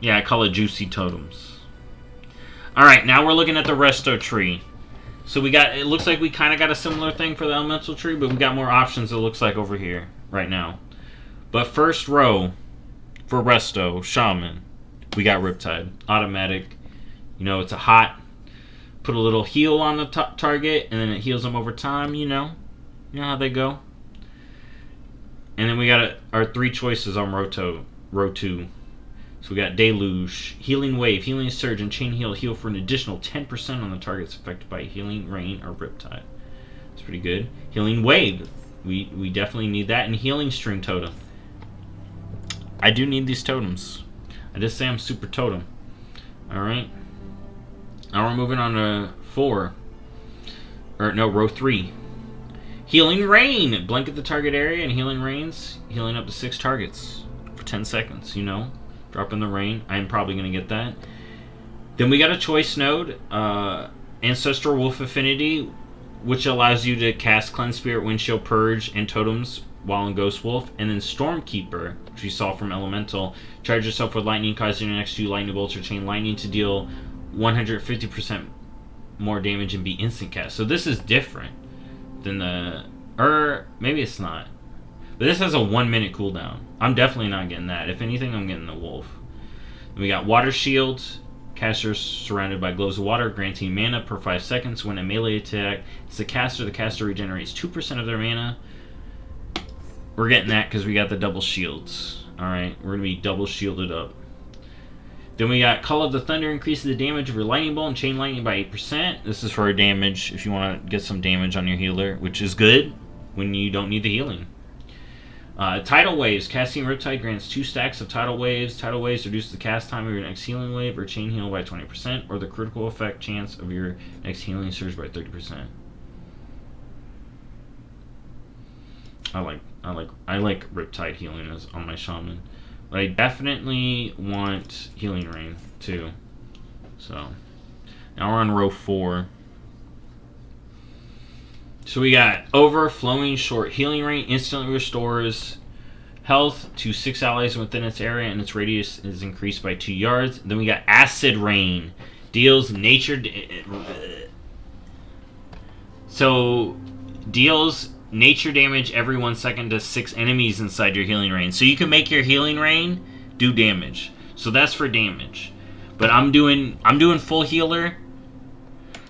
Yeah, I call it juicy totems. Alright, now we're looking at the resto tree. So we got, it looks like we kind of got a similar thing for the elemental tree, but we got more options it looks like over here right now. But first row for resto, shaman, we got Riptide. Automatic. You know, it's a hot, put a little heal on the target, and then it heals them over time, you know. You know how they go. And then we got our three choices on row 2. So we got Deluge, Healing Wave, Healing Surge, and Chain Heal. Heal for an additional 10% on the targets affected by Healing Rain or Riptide. That's pretty good. Healing Wave. We definitely need that. And Healing String Totem. I do need these totems. I just say I'm super totem. Alright. Now we're moving on to row 3. Healing Rain. Blanket the target area and Healing Rains. Healing up to 6 targets for 10 seconds, you know. Drop in the rain. I'm probably going to get that. Then we got a choice node. Ancestral Wolf Affinity, which allows you to cast Cleanse Spirit, Windshield, Purge, and Totems while in Ghost Wolf. And then Stormkeeper, which you saw from Elemental. Charge yourself with lightning, causing your next 2 lightning bolts or chain lightning to deal 150% more damage and be instant cast. So this is different than the... maybe it's not. But this has a 1-minute cooldown. I'm definitely not getting that. If anything, I'm getting the wolf. Then we got Water Shield. Caster surrounded by glows of water, granting mana per 5 seconds. When a melee attack is the caster regenerates 2% of their mana. We're getting that because we got the double shields. Alright, we're going to be double shielded up. Then we got Call of the Thunder, increases the damage of your lightning bolt and chain lightning by 8%. This is for damage if you want to get some damage on your healer, which is good when you don't need the healing. Tidal Waves. Casting Riptide grants 2 stacks of Tidal Waves. Tidal Waves reduce the cast time of your next healing wave or chain heal by 20%, or the critical effect chance of your next healing surge by 30%. I like Riptide healing as on my shaman. But I definitely want Healing Rain too. So now we're on row 4. So we got Overflowing Short. Healing Rain instantly restores health to 6 allies within its area, and its radius is increased by 2 yards. Then we got Acid Rain. Deals nature damage every 1 second to 6 enemies inside your Healing Rain. So you can make your Healing Rain do damage. So that's for damage. But I'm doing full healer.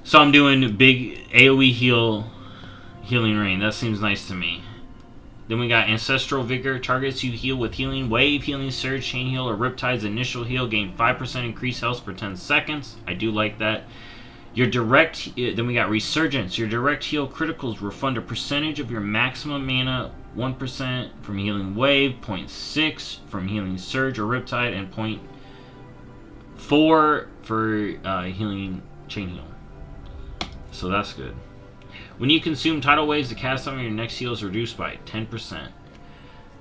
So I'm doing big AoE Healing Rain. That seems nice to me. Then we got Ancestral Vigor. Targets you heal with Healing Wave, Healing Surge, Chain Heal, or Riptide's initial heal. Gain 5% increased health for 10 seconds. I do like that. Then we got Resurgence. Your direct heal criticals refund a percentage of your maximum mana. 1% from Healing Wave, 0.6 from Healing Surge or Riptide, and 0.5 4 for healing chain heal. So that's good. When you consume tidal waves, the cast time on your next heal is reduced by 10%.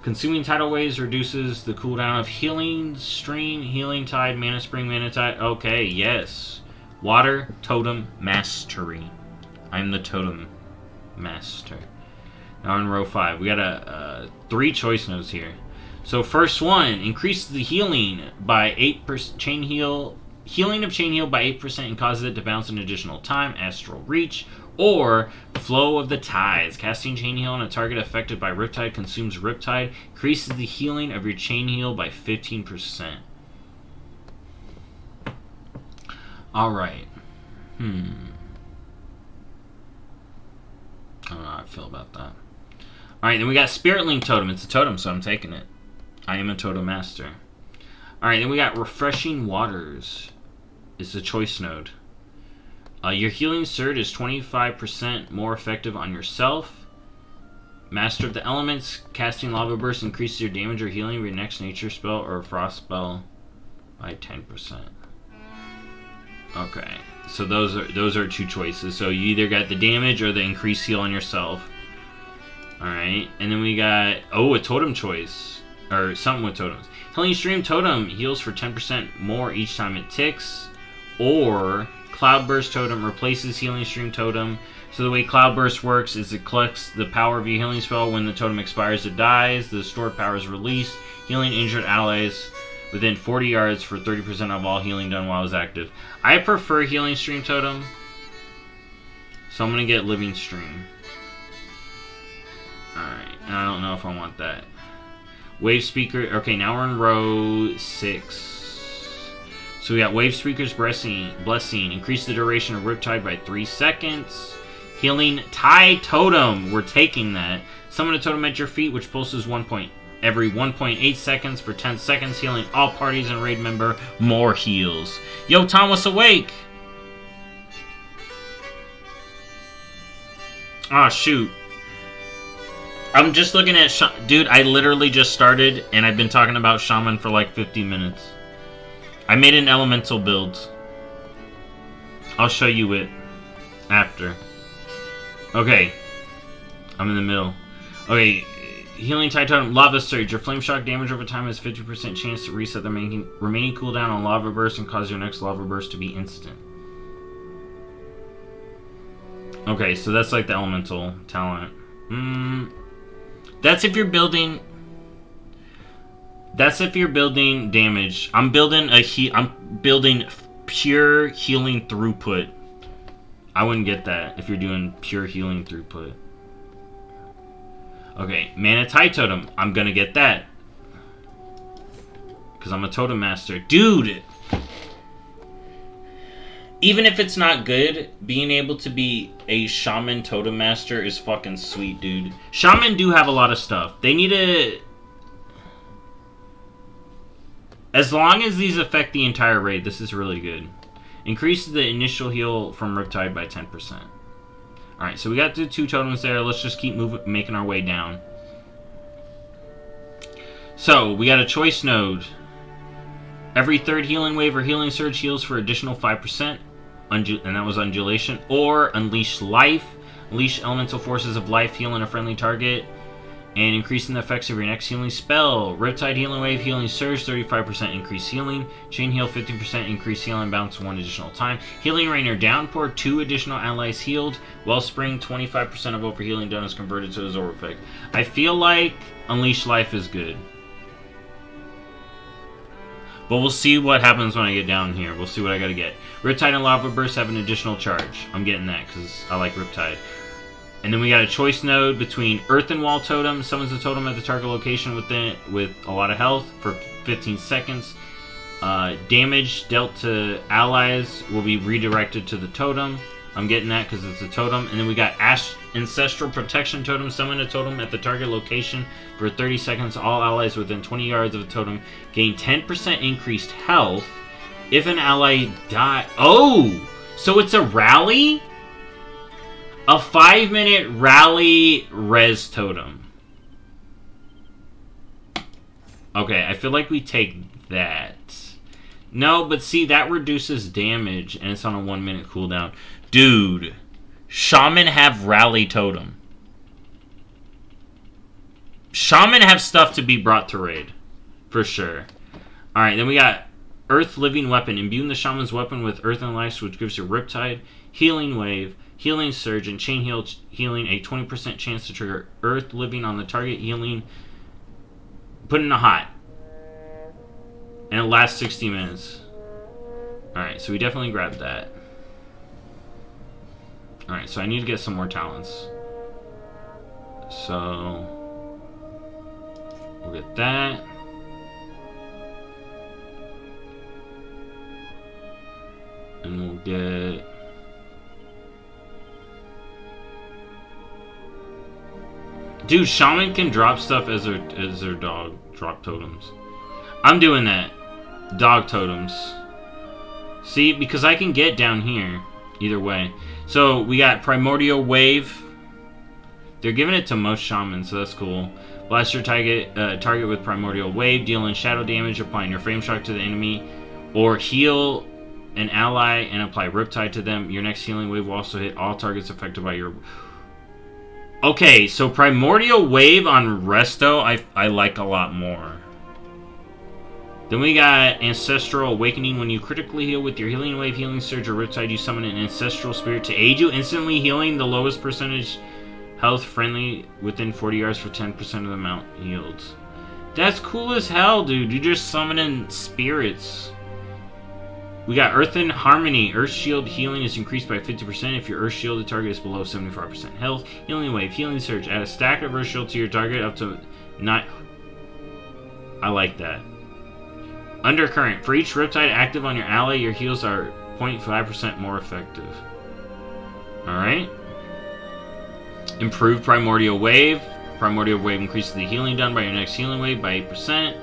Consuming tidal waves reduces the cooldown of healing stream, healing tide, mana spring, mana tide. Okay, yes. Water totem mastery. I'm the totem master. Now in row 5, we got 3 choice nodes here. So first one, increases the healing by 8%. Healing of chain heal by 8% and causes it to bounce an additional time. Astral reach. Or flow of the tides. Casting chain heal on a target affected by Riptide consumes Riptide. Increases the healing of your chain heal by 15%. Alright. I don't know how I feel about that. Alright, then we got Spirit Link Totem. It's a totem, so I'm taking it. I am a totem master. Alright, then we got Refreshing Waters. It's a choice node. Your healing surge is 25% more effective on yourself. Master of the Elements, casting Lava Burst increases your damage or healing of your next nature spell or frost spell by 10%. Okay, so those are 2 choices. So you either got the damage or the increased heal on yourself. Alright, and then we got, a totem choice. Or something with totems. Healing Stream Totem heals for 10% more each time it ticks. Or Cloudburst Totem replaces Healing Stream Totem. So the way Cloudburst works is it collects the power of your healing spell. When the totem expires, it dies. The stored power is released, healing injured allies within 40 yards for 30% of all healing done while it's active. I prefer Healing Stream Totem, so I'm going to get Living Stream. Alright, and I don't know if I want that. Wave Speaker. Okay, now we're in row 6. So we got Wave Speaker's Blessing. Increase the duration of Riptide by 3 seconds. Healing Tide Totem. We're taking that. Summon a totem at your feet, which pulses every 1.8 seconds for 10 seconds, healing all parties and raid member more heals. Yo, Thomas, awake! Ah, shoot. I'm just looking at... Dude, I literally just started, and I've been talking about Shaman for like 50 minutes. I made an elemental build. I'll show you it after. Okay. I'm in the middle. Okay. Healing Tide Totem, Lava Surge. Your Flame Shock damage over time has 50% chance to reset the remaining cooldown on Lava Burst and cause your next Lava Burst to be instant. Okay, so that's like the elemental talent. That's if you're building... That's if you're building damage. I'm building pure healing throughput. I wouldn't get that if you're doing pure healing throughput. Okay, Mana Tide Totem. I'm gonna get that. Because I'm a totem master. Dude! Even if it's not good, being able to be a Shaman totem master is fucking sweet, dude. Shaman do have a lot of stuff. They need to... As long as these affect the entire raid, this is really good. Increases the initial heal from Riptide by 10%. Alright, so we got the 2 totems there. Let's just keep making our way down. So, we got a choice node. Every 3rd healing wave or healing surge heals for additional 5%. And that was Undulation. Or Unleash Life. Unleash elemental forces of life healing a friendly target. And increasing the effects of your next healing spell. Riptide Healing Wave, Healing Surge, 35% increased healing. Chain Heal, 15% increased healing, bounce 1 additional time. Healing Rain or Downpour, 2 additional allies healed. Wellspring, 25% of overhealing done is converted to a Zor effect. I feel like Unleash Life is good. But we'll see what happens when I get down here. We'll see what I gotta get. Riptide and Lava Burst have an additional charge. I'm getting that because I like Riptide. And then we got a choice node between Earth and Wall Totem. Summons a totem at the target location with a lot of health for 15 seconds. Damage dealt to allies will be redirected to the totem. I'm getting that because it's a totem. And then we got Ancestral Protection Totem. Summon a totem at the target location for 30 seconds. All allies within 20 yards of a totem gain 10% increased health. If an ally die... Oh! So it's a rally? A 5-minute rally res totem. Okay, I feel like we take that. No, but see, that reduces damage, and it's on a 1 minute cooldown. Dude, Shaman have Rally Totem. Shaman have stuff to be brought to raid. For sure. Alright, then we got Earth Living Weapon. Imbuing the Shaman's weapon with Earth and Life, which gives you Riptide, Healing Wave, Healing Surge, and Chain Healing, a 20% chance to trigger Earth Living on the target, healing, put in a hot. And it lasts 60 minutes. Alright, so we definitely grabbed that. Alright, so I need to get some more talents. So we'll get that. And we'll get... Dude, Shaman can drop stuff as their dog. Drop totems. I'm doing that. Dog totems. See, because I can get down here. Either way. So, we got Primordial Wave. They're giving it to most Shamans, so that's cool. Blast your target with Primordial Wave, dealing shadow damage, applying your frame shock to the enemy. Or heal an ally and apply Riptide to them. Your next healing wave will also hit all targets affected by your... Okay, so Primordial Wave on Resto, I like a lot more. Then we got Ancestral Awakening. When you critically heal with your Healing Wave, Healing Surge, or Riptide, you summon an Ancestral Spirit to aid you, instantly healing the lowest percentage health friendly within 40 yards for 10% of the amount healed. That's cool as hell, dude. You're just summoning spirits. We got Earth and Harmony. Earth Shield healing is increased by 50% if your Earth Shielded target is below 75% health. Healing Wave, Healing Surge. Add a stack of Earth Shield to your target up to 9. I like that. Undercurrent. For each Riptide active on your ally, your heals are 0.5% more effective. Alright. Improved Primordial Wave. Primordial Wave increases the healing done by your next Healing Wave by 8%.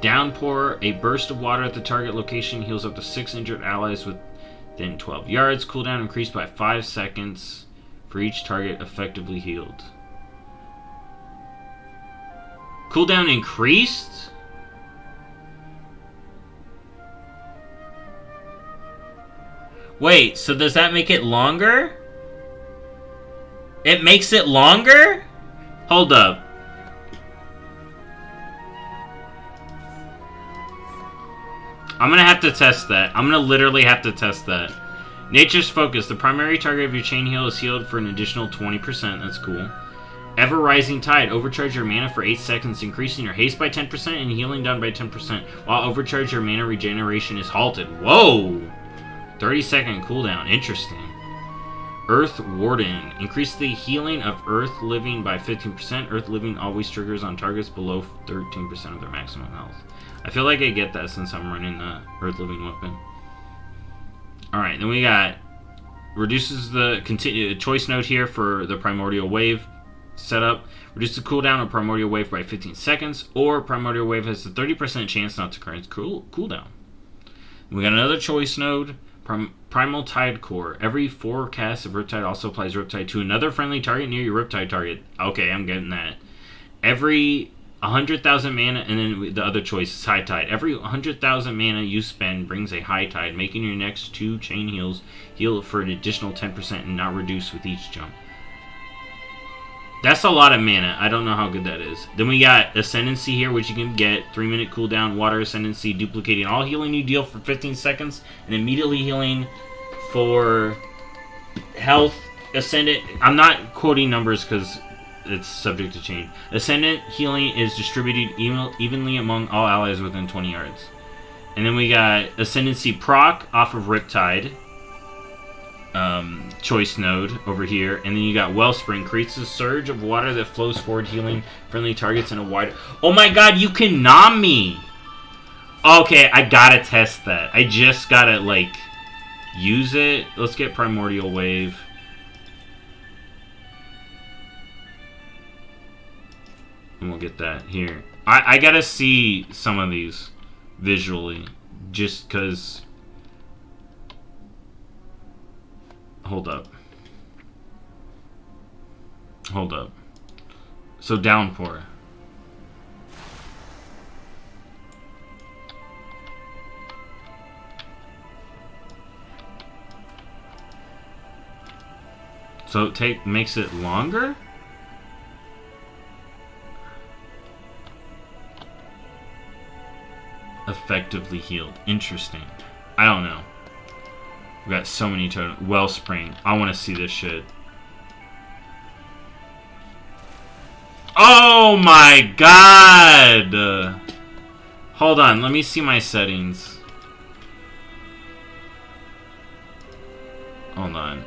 Downpour, a burst of water at the target location heals up to 6 injured allies within 12 yards. Cooldown increased by 5 seconds for each target effectively healed. Cooldown increased? Wait, so does that make it longer? It makes it longer? Hold up. I'm gonna have to test that. I'm gonna literally have to test that. Nature's Focus. The primary target of your chain heal is healed for an additional 20%. That's cool. Ever Rising Tide. Overcharge your mana for 8 seconds, increasing your haste by 10% and healing done by 10%. While overcharge, your mana regeneration is halted. Whoa! 30-second cooldown. Interesting. Earth Warden. Increase the healing of Earth Living by 15%. Earth Living always triggers on targets below 13% of their maximum health. I feel like I get that since I'm running the Earth Living weapon. Alright, then we got... Reduces the choice node here for the Primordial Wave setup. Reduce the cooldown of Primordial Wave by 15 seconds. Or Primordial Wave has a 30% chance not to current cooldown. We got another choice node. Primal Tide Core. Every 4 casts of Riptide also applies Riptide to another friendly target near your Riptide target. Okay, I'm getting that. Every 100,000 mana, and then the other choice is High Tide. Every 100,000 mana you spend brings a High Tide, making your next 2 chain heals heal for an additional 10% and not reduce with each jump. That's a lot of mana. I don't know how good that is. Then we got Ascendancy here, which you can get. 3-minute cooldown, Water Ascendancy, duplicating all healing you deal for 15 seconds, and immediately healing for health. Ascendant. I'm not quoting numbers because it's subject to change. Ascendant healing is distributed evenly among all allies within 20 yards. And then we got Ascendancy proc off of Riptide. Choice node over here, and then you got Wellspring. Creates a surge of water that flows forward, healing friendly targets in a wide... Oh my god, you can nom me! Okay, I gotta test that. I just gotta, like, use it. Let's get Primordial Wave. And we'll get that here. I gotta see some of these visually, just because... Hold up. Hold up. So Downpour. So it makes it longer? Effectively healed. Interesting. I don't know. We got so many totems. Wellspring. I want to see this shit. Oh my god! Hold on, let me see my settings. Hold on.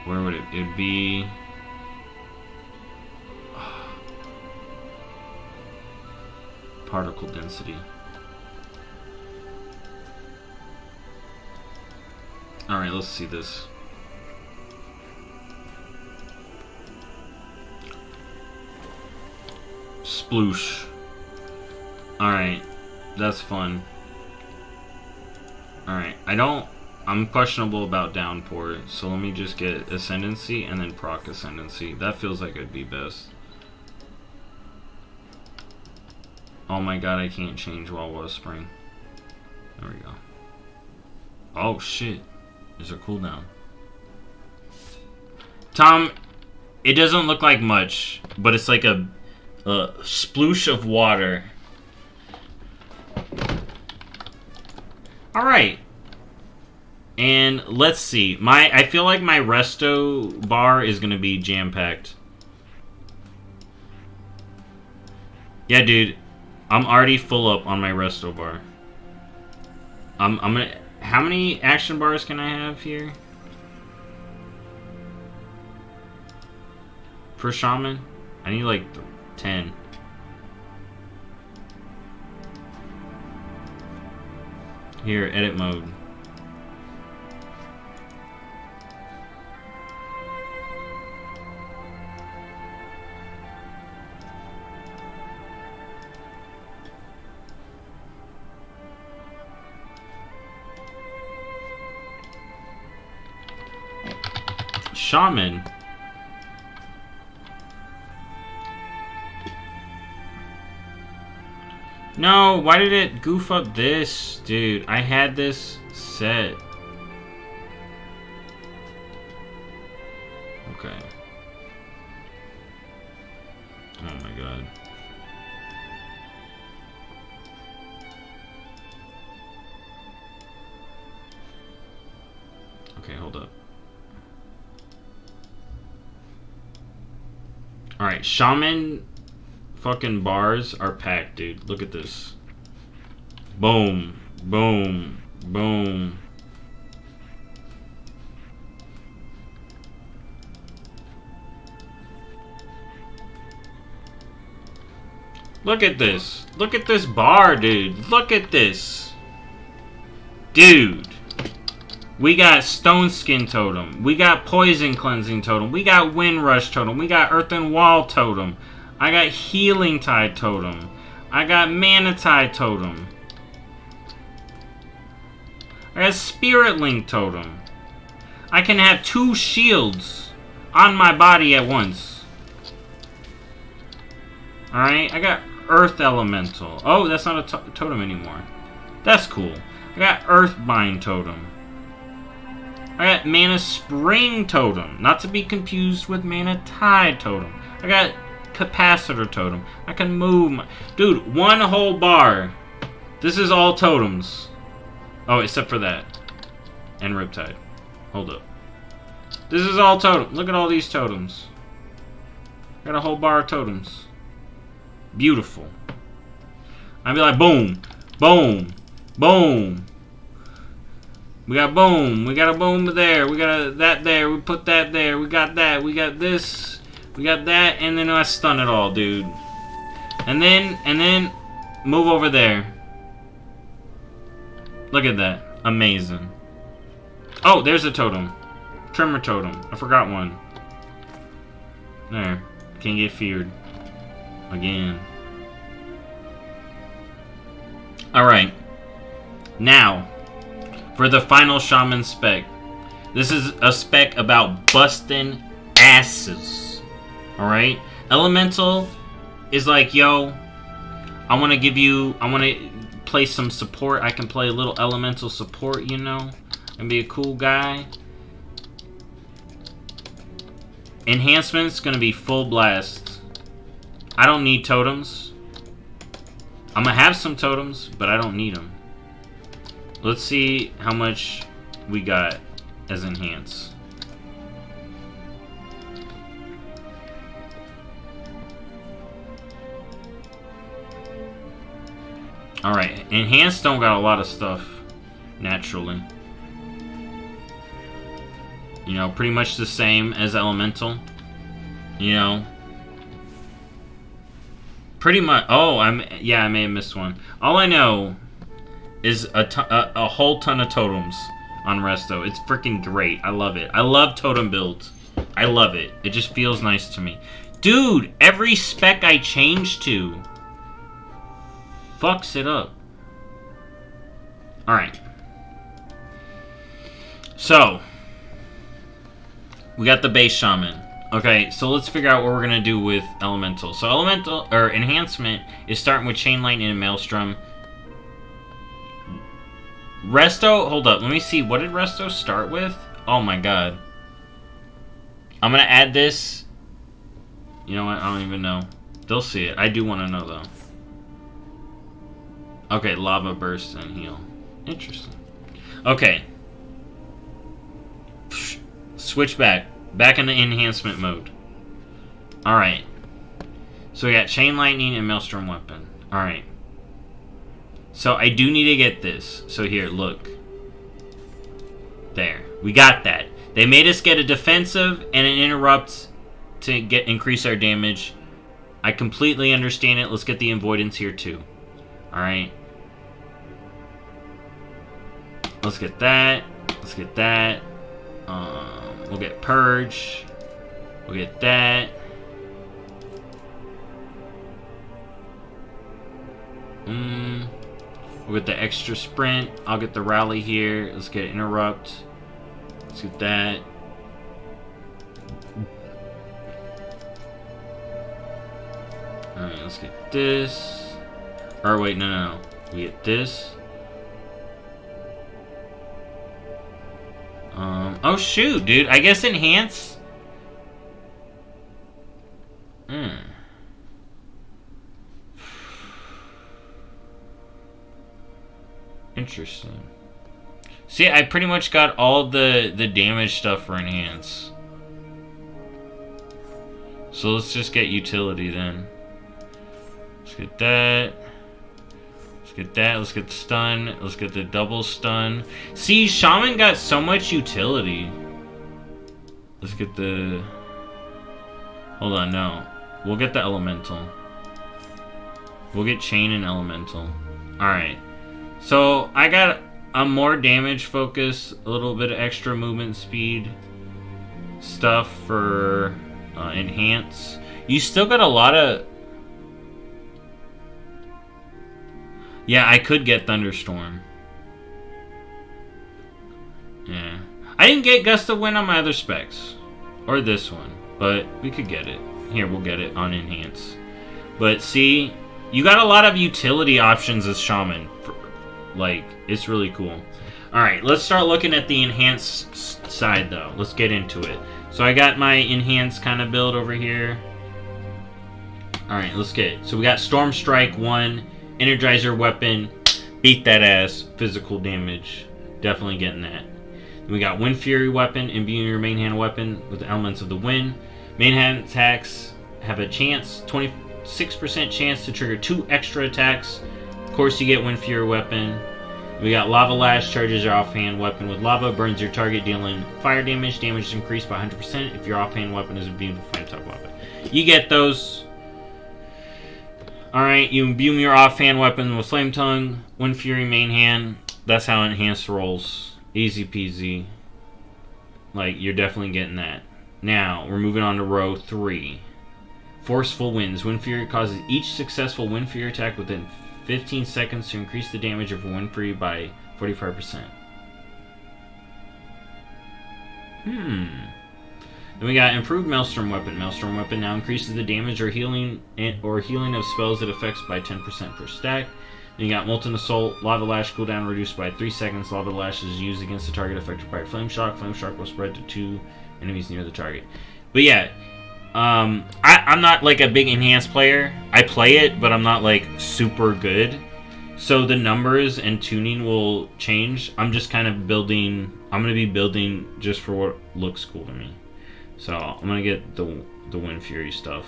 Where would it? It'd be. Particle density. Alright, let's see this. Sploosh. Alright, that's fun. Alright, I'm questionable about Downpour, so let me just get Ascendancy and then proc Ascendancy. That feels like it'd be best. Oh my god, I can't change while Wellspring. There we go. Oh shit. There's a cooldown. Tom, it doesn't look like much, but it's like a sploosh of water. Alright. And let's see. I feel like my resto bar is gonna be jam-packed. Yeah, dude. I'm already full up on my resto bar. I'm gonna... How many action bars can I have here? For Shaman? I need like 10. Here, edit mode. Shaman. No, why did it goof up this? Dude, I had this set. Okay. Oh my god. Okay, hold up. Alright, Shaman fucking bars are packed, dude. Look at this. Boom. Boom. Boom. Look at this. Look at this bar, dude. Look at this. Dude. We got Stone Skin Totem. We got Poison Cleansing Totem. We got Wind Rush Totem. We got Earthen Wall Totem. I got Healing Tide Totem. I got Mana Tide Totem. I got Spirit Link Totem. I can have 2 shields on my body at once. Alright, I got Earth Elemental. Oh, that's not a totem anymore. That's cool. I got Earthbind Totem. I got Mana Spring Totem. Not to be confused with Mana Tide Totem. I got Capacitor Totem. I can move my... Dude, one whole bar. This is all totems. Oh, except for that. And Riptide. Hold up. This is all totem. Look at all these totems. Got a whole bar of totems. Beautiful. I'd be like, boom. Boom. Boom. We got boom. We got a boom there. We got a that there. We put that there. We got that. We got this. We got that. And then I stun it all, dude. And then move over there. Look at that. Amazing. Oh, there's a totem. Tremor Totem. I forgot one. There. Can't get feared. Again. Alright. Now, for the final Shaman spec. This is a spec about busting asses. Alright? Elemental is like, yo, I want to play some support. I can play a little elemental support, you know? I Gonna be a cool guy. Enhancement's gonna be full blast. I don't need totems. I'm gonna have some totems, but I don't need them. Let's see how much we got as enhance. Alright, enhanced don't got a lot of stuff, naturally. You know, pretty much the same as elemental. You know. Pretty much. Oh, I may have missed one. All I know is a whole ton of totems on Resto. It's freaking great. I love it. I love totem builds. I love it. It just feels nice to me. Dude, every spec I change to fucks it up. Alright. So, we got the base shaman. Okay, so let's figure out what we're gonna do with elemental. So elemental or enhancement is starting with chain lightning and maelstrom. Resto, hold up, let me see. What did Resto start with? Oh my god. I'm gonna add this. You know what? I don't even know. They'll see it. I do want to know though. Okay, lava burst and heal. Interesting. Okay. Switch back. Back into enhancement mode. Alright. So we got chain lightning and maelstrom weapon. Alright. So I do need to get this. So here, look. There. We got that. They made us get a defensive and an interrupt to increase our damage. I completely understand it. Let's get the avoidance here too. Alright. Let's get that. Let's get that. We'll get purge. We'll get that. We'll get the extra sprint. I'll get the rally here. Let's get interrupt. Let's get that. Alright, let's get this. Or wait, no. We get this. Oh shoot, dude. I guess enhance. Interesting. See, I pretty much got all the damage stuff for enhance. So let's just get utility then. Let's get that. Let's get that. Let's get the stun. Let's get the double stun. See, Shaman got so much utility. Let's get the... Hold on, no. We'll get the elemental. We'll get chain and elemental. Alright. So, I got a more damage focus, a little bit of extra movement speed stuff for enhance. You still got a lot of... Yeah, I could get Thunderstorm. Yeah. I didn't get Gust of Wind on my other specs. Or this one. But we could get it. Here, we'll get it on Enhance. But see, you got a lot of utility options as Shaman. Like, it's really cool. Alright, let's start looking at the Enhanced side, though. Let's get into it. So I got my Enhanced kind of build over here. Alright, let's get it. So we got Storm Strike 1. Energizer weapon, beat that ass, physical damage, definitely getting that. Then we got Wind Fury weapon, imbuing your main hand weapon with the elements of the wind. Main hand attacks have a chance, 26% chance to trigger 2 extra attacks. Of course you get Wind Fury weapon. We got Lava Lash, charges your offhand weapon with lava, burns your target, dealing fire damage. Damage is increased by 100% if your offhand weapon is imbued with flame type weapon. You get those. Alright, you imbue your offhand weapon with Flame Tongue, Wind Fury main hand. That's how enhanced rolls. Easy peasy. Like, you're definitely getting that. Now, we're moving on to row 3. Forceful Winds. Wind Fury causes each successful Wind Fury attack within 15 seconds to increase the damage of Wind Fury by 45%. Then we got Improved Maelstrom Weapon. Maelstrom Weapon now increases the damage or healing of spells it affects by 10% per stack. You got Molten Assault, Lava Lash cooldown reduced by 3 seconds. Lava Lash is used against the target affected by Flame Shock. Flame Shock will spread to 2 enemies near the target. But yeah, I'm not like a big enhanced player. I play it, but I'm not like super good. So the numbers and tuning will change. I'm just kind of building. I'm gonna be building just for what looks cool to me. So I'm gonna get the Wind Fury stuff.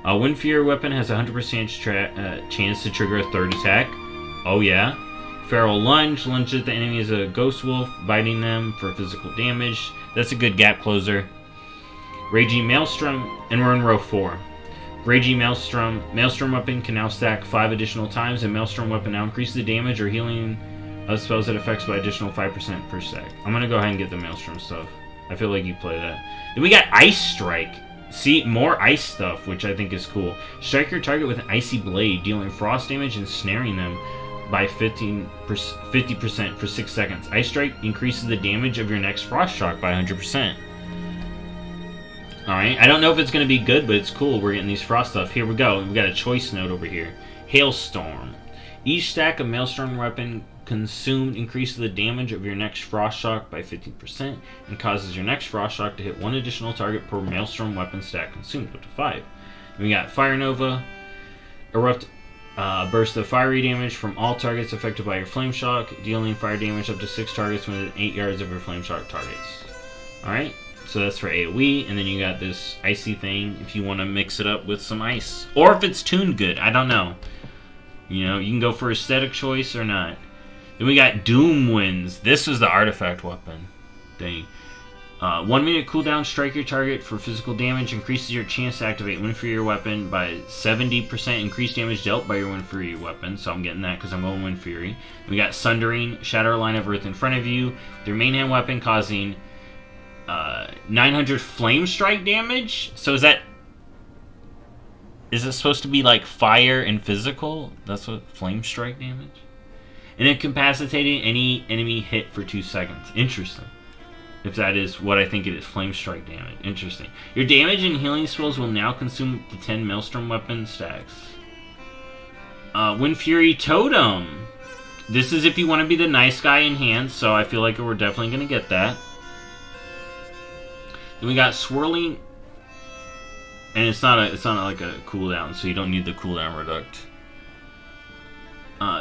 Wind Fury weapon has a 100% chance to trigger a 3rd attack. Oh yeah. Feral Lunge lunges at the enemy as a ghost wolf, biting them for physical damage. That's a good gap closer. Raging Maelstrom, and we're in row 4. Raging Maelstrom. Maelstrom weapon can now stack 5 additional times, and Maelstrom weapon now increases the damage or healing of spells that affects by additional 5% per sec. I'm gonna go ahead and get the Maelstrom stuff. I feel like you play that. Then we got Ice Strike. See, more ice stuff, which I think is cool. Strike your target with an icy blade, dealing frost damage and snaring them by 50% for 6 seconds. Ice Strike increases the damage of your next frost shock by 100%. Alright, I don't know if it's going to be good, but it's cool. We're getting these frost stuff. Here we go. We got a choice node over here. Hailstorm. Each stack of Maelstrom weapon consumed increases the damage of your next frost shock by 15% and causes your next frost shock to hit 1 additional target per Maelstrom weapon stack consumed, up to 5. And we got Fire Nova. Erupt burst of fiery damage from all targets affected by your flame shock, dealing fire damage up to 6 targets within 8 yards of your flame shock targets. Alright, so that's for AoE, and then you got this icy thing if you want to mix it up with some ice. Or if it's tuned good, I don't know. You know, you can go for aesthetic choice or not. Then we got Doom Winds. This is the artifact weapon thing. 1 minute cooldown, strike your target for physical damage, increases your chance to activate Wind Fury weapon by 70% increased damage dealt by your Wind Fury weapon. So I'm getting that because I'm going Wind Fury. We got Sundering, shatter a line of earth in front of you. With your main hand weapon causing 900 flame strike damage. So is it supposed to be like fire and physical? That's what flame strike damage? And incapacitating any enemy hit for 2 seconds. Interesting. If that is what I think it is. Flame strike damage. Interesting. Your damage and healing spells will now consume the 10 Maelstrom weapon stacks. Wind Fury Totem. This is if you want to be the nice guy in hand, so I feel like we're definitely going to get that. Then we got Swirling. And it's not like a cooldown, so you don't need the cooldown reduct.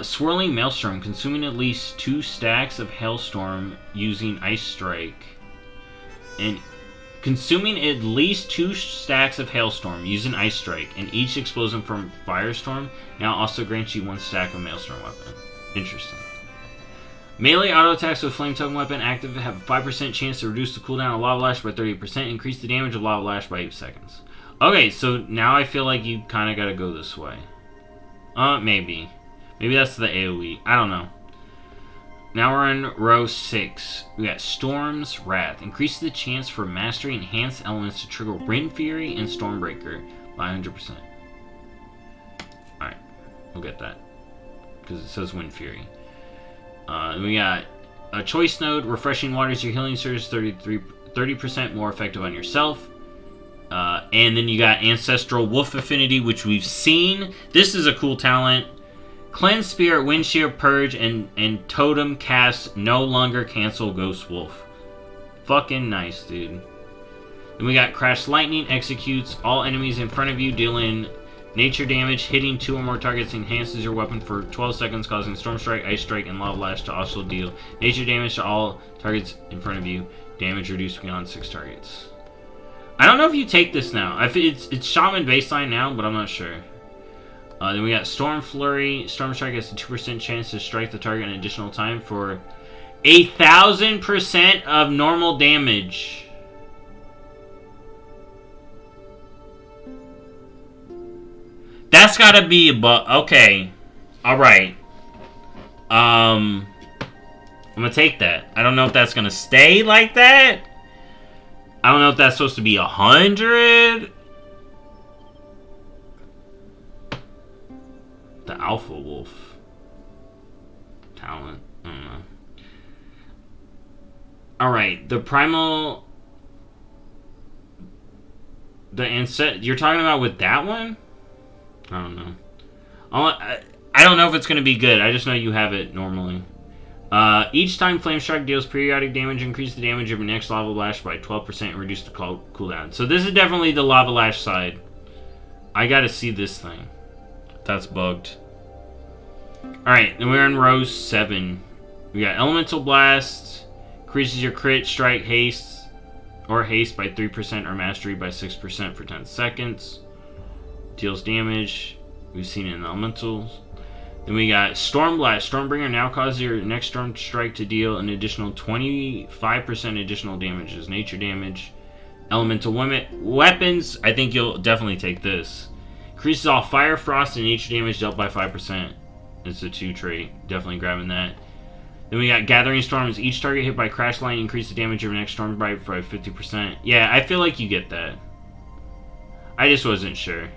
Swirling Maelstrom, consuming at least 2 stacks of Hailstorm using Ice Strike. And consuming at least 2 stacks of Hailstorm using Ice Strike, and each explosion from Firestorm now also grants you 1 stack of Maelstrom weapon. Interesting. Melee auto attacks with Flame Token weapon active have a 5% chance to reduce the cooldown of Lava Lash by 30%, increase the damage of Lava Lash by 8 seconds. Okay, so now I feel like you kind of got to go this way. Maybe. Maybe that's the AoE. I don't know. Now we're in row 6. We got Storm's Wrath. Increases the chance for mastery enhanced elements to trigger Wind Fury and Stormbreaker by 100%. Alright, we'll get that. Because it says Wind Fury. We got a choice node. Refreshing Waters your healing surge 30% more effective on yourself. And then you got Ancestral Wolf Affinity, which we've seen. This is a cool talent. Cleanse Spirit, Wind Shear, Purge, and Totem Cast no longer cancel Ghost Wolf. Fucking nice, dude. Then we got Crash Lightning. Executes all enemies in front of you, dealing nature damage. Hitting 2 or more targets enhances your weapon for 12 seconds, causing Storm Strike, Ice Strike, and Lava Lash to also deal nature damage to all targets in front of you. Damage reduced beyond 6 targets. I don't know if you take this now. It's Shaman baseline now, but I'm not sure. Then we got Storm Flurry. Storm Strike has a 2% chance to strike the target an additional time for 1,000% of normal damage. That's gotta be above. Okay. Alright. I'm gonna take that. I don't know if that's gonna stay like that. I don't know if that's supposed to be 100. The Alpha Wolf talent. I don't know. Alright, the Primal. You're talking about with that one? I don't know. I don't know if it's going to be good. I just know you have it normally. Each time Flame Strike deals periodic damage, increase the damage of your next Lava Lash by 12% and reduce the cooldown. So this is definitely the Lava Lash side. I gotta see this thing. That's bugged. Alright, then we're in row 7. We got Elemental Blast. Increases your crit, strike, haste, or haste by 3% or mastery by 6% for 10 seconds. Deals damage. We've seen it in the Elementals. Then we got Storm Blast. Stormbringer now causes your next Storm Strike to deal an additional 25% additional damage as nature damage. Elemental Weapons. I think you'll definitely take this. Increases all Fire, Frost, and nature damage dealt by 5%. It's a 2 trait. Definitely grabbing that. Then we got Gathering Storms. Each target hit by Crash Lightning increase the damage of your next Storm by 50%. Yeah, I feel like you get that. I just wasn't sure.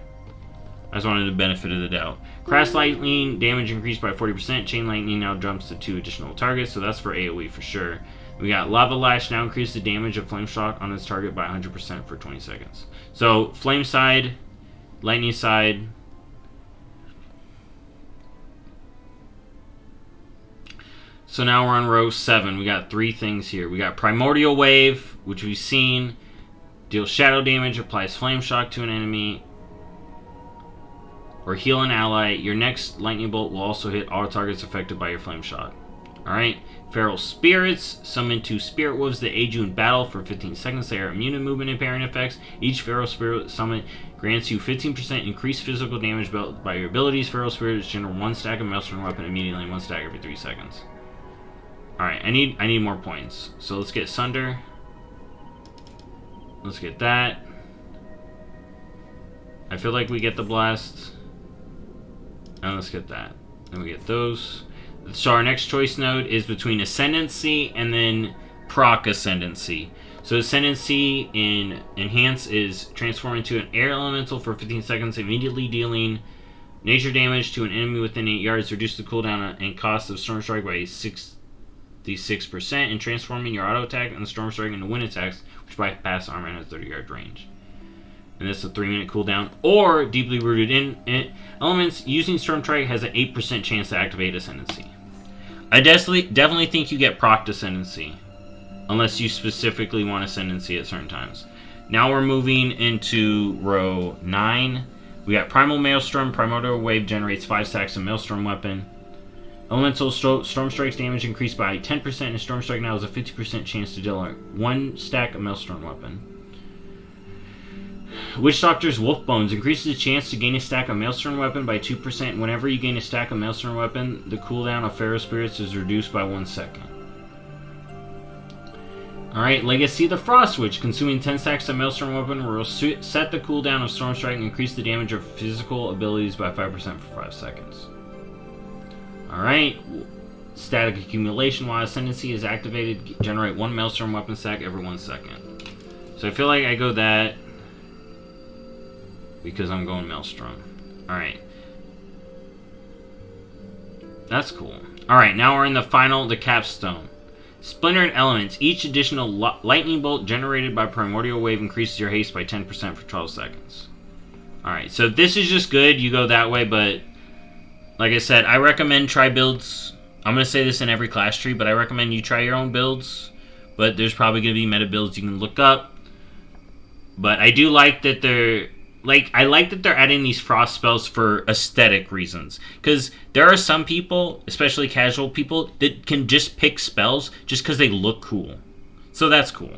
I just wanted the benefit of the doubt. Crash Lightning, damage increased by 40%. Chain Lightning now jumps to 2 additional targets, so that's for AoE for sure. We got Lava Lash, now increase the damage of Flame Shock on its target by 100% for 20 seconds. So, Flame side, Lightning side. So now we're on row 7. We got 3 things here. We got Primordial Wave, which we've seen. Deals shadow damage, applies Flame Shock to an enemy, or heal an ally. Your next lightning bolt will also hit all targets affected by your flame shot. Alright. Feral Spirits. Summon 2 Spirit Wolves that aid you in battle for 15 seconds. They are immune to movement and parrying effects. Each Feral Spirit summon grants you 15% increased physical damage by your abilities. Feral Spirits generate 1 stack of Maelstrom weapon immediately and 1 stack every 3 seconds. Alright, I need more points. So let's get Sunder. Let's get that. I feel like we get the Blast. And let's get that. Then we get those. So our next choice node is between Ascendancy and then Proc Ascendancy. So Ascendancy in Enhance is transform into an Air Elemental for 15 seconds, immediately dealing nature damage to an enemy within 8 yards. Reduce the cooldown and cost of Storm Strike by 66%, and transforming your auto attack and the Storm Strike into wind attacks, which bypass armor and has 30-yard range. And this is a 3-minute cooldown. Or deeply rooted in elements, using Storm Strike has an 8% chance to activate Ascendancy. I definitely think you get proc Ascendancy, unless you specifically want Ascendancy at certain times. Now we're moving into row 9. We got Primal Maelstrom. Primordial Wave generates 5 stacks of Maelstrom weapon. Elemental Storm Strike's damage increased by 10%, and Storm Strike now has a 50% chance to deal 1 stack of Maelstrom weapon. Witch Doctor's Wolf Bones increases the chance to gain a stack of Maelstrom weapon by 2%. Whenever you gain a stack of Maelstrom weapon, the cooldown of Feral Spirits is reduced by 1 second. Alright, Legacy of the Frost Witch. Consuming 10 stacks of Maelstrom weapon will set the cooldown of Storm Strike and increase the damage of physical abilities by 5% for 5 seconds. Alright, Static Accumulation. While Ascendancy is activated, generate 1 Maelstrom weapon stack every 1 second. So I feel like I go that because I'm going Maelstrom. Alright. That's cool. Alright, now we're in the capstone. Splintered Elements. Each additional lightning bolt generated by Primordial Wave increases your haste by 10% for 12 seconds. Alright, so this is just good. You go that way, but like I said, I recommend try builds. I'm going to say this in every class tree, but I recommend you try your own builds. But there's probably going to be meta builds you can look up. But I do like that they're I like that they're adding these frost spells for aesthetic reasons. Because there are some people, especially casual people, that can just pick spells just because they look cool. So that's cool.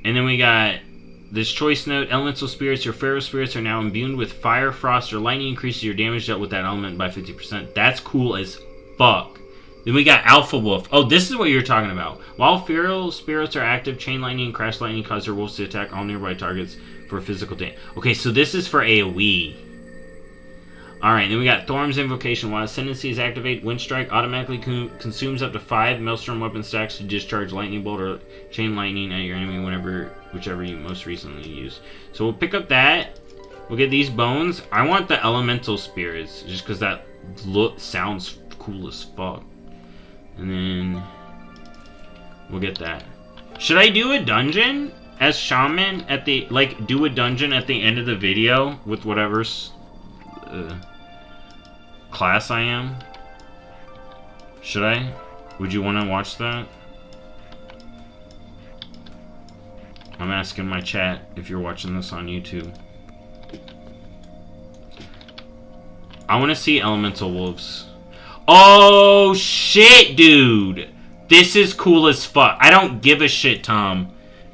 And then we got this choice note. Elemental Spirits. Your Feral Spirits are now imbued with Fire, Frost, or Lightning. Increases your damage dealt with that element by 50%. That's cool as fuck. Then we got Alpha Wolf. Oh, this is what you're talking about. While Feral Spirits are active, Chain Lightning and Crash Lightning cause their wolves to attack all nearby targets for physical damage. Okay, so this is for AoE. Alright, then we got Thorm's Invocation. While Ascendancy is activated, Wind Strike automatically consumes up to 5 Maelstrom weapon stacks to discharge Lightning Bolt or Chain Lightning at your enemy whichever you most recently used. So we'll pick up that. We'll get these bones. I want the Elemental Spirits, just because that sounds cool as fuck. And then we'll get that. Should I do a dungeon as Shaman at the do a dungeon at the end of the video with whatever's class I am? Should I? Would you want to watch that? I'm asking my chat if you're watching this on YouTube. I want to see elemental wolves. Oh, shit, dude. This is cool as fuck. I don't give a shit, Tom.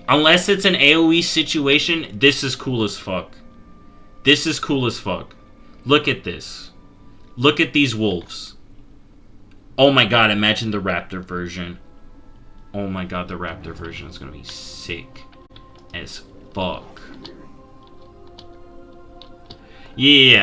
Unless it's an AoE situation, this is cool as fuck. This is cool as fuck. Look at this. Look at these wolves. Oh my god, imagine the raptor version. Oh my god, the raptor version is going to be sick as fuck. Yeah,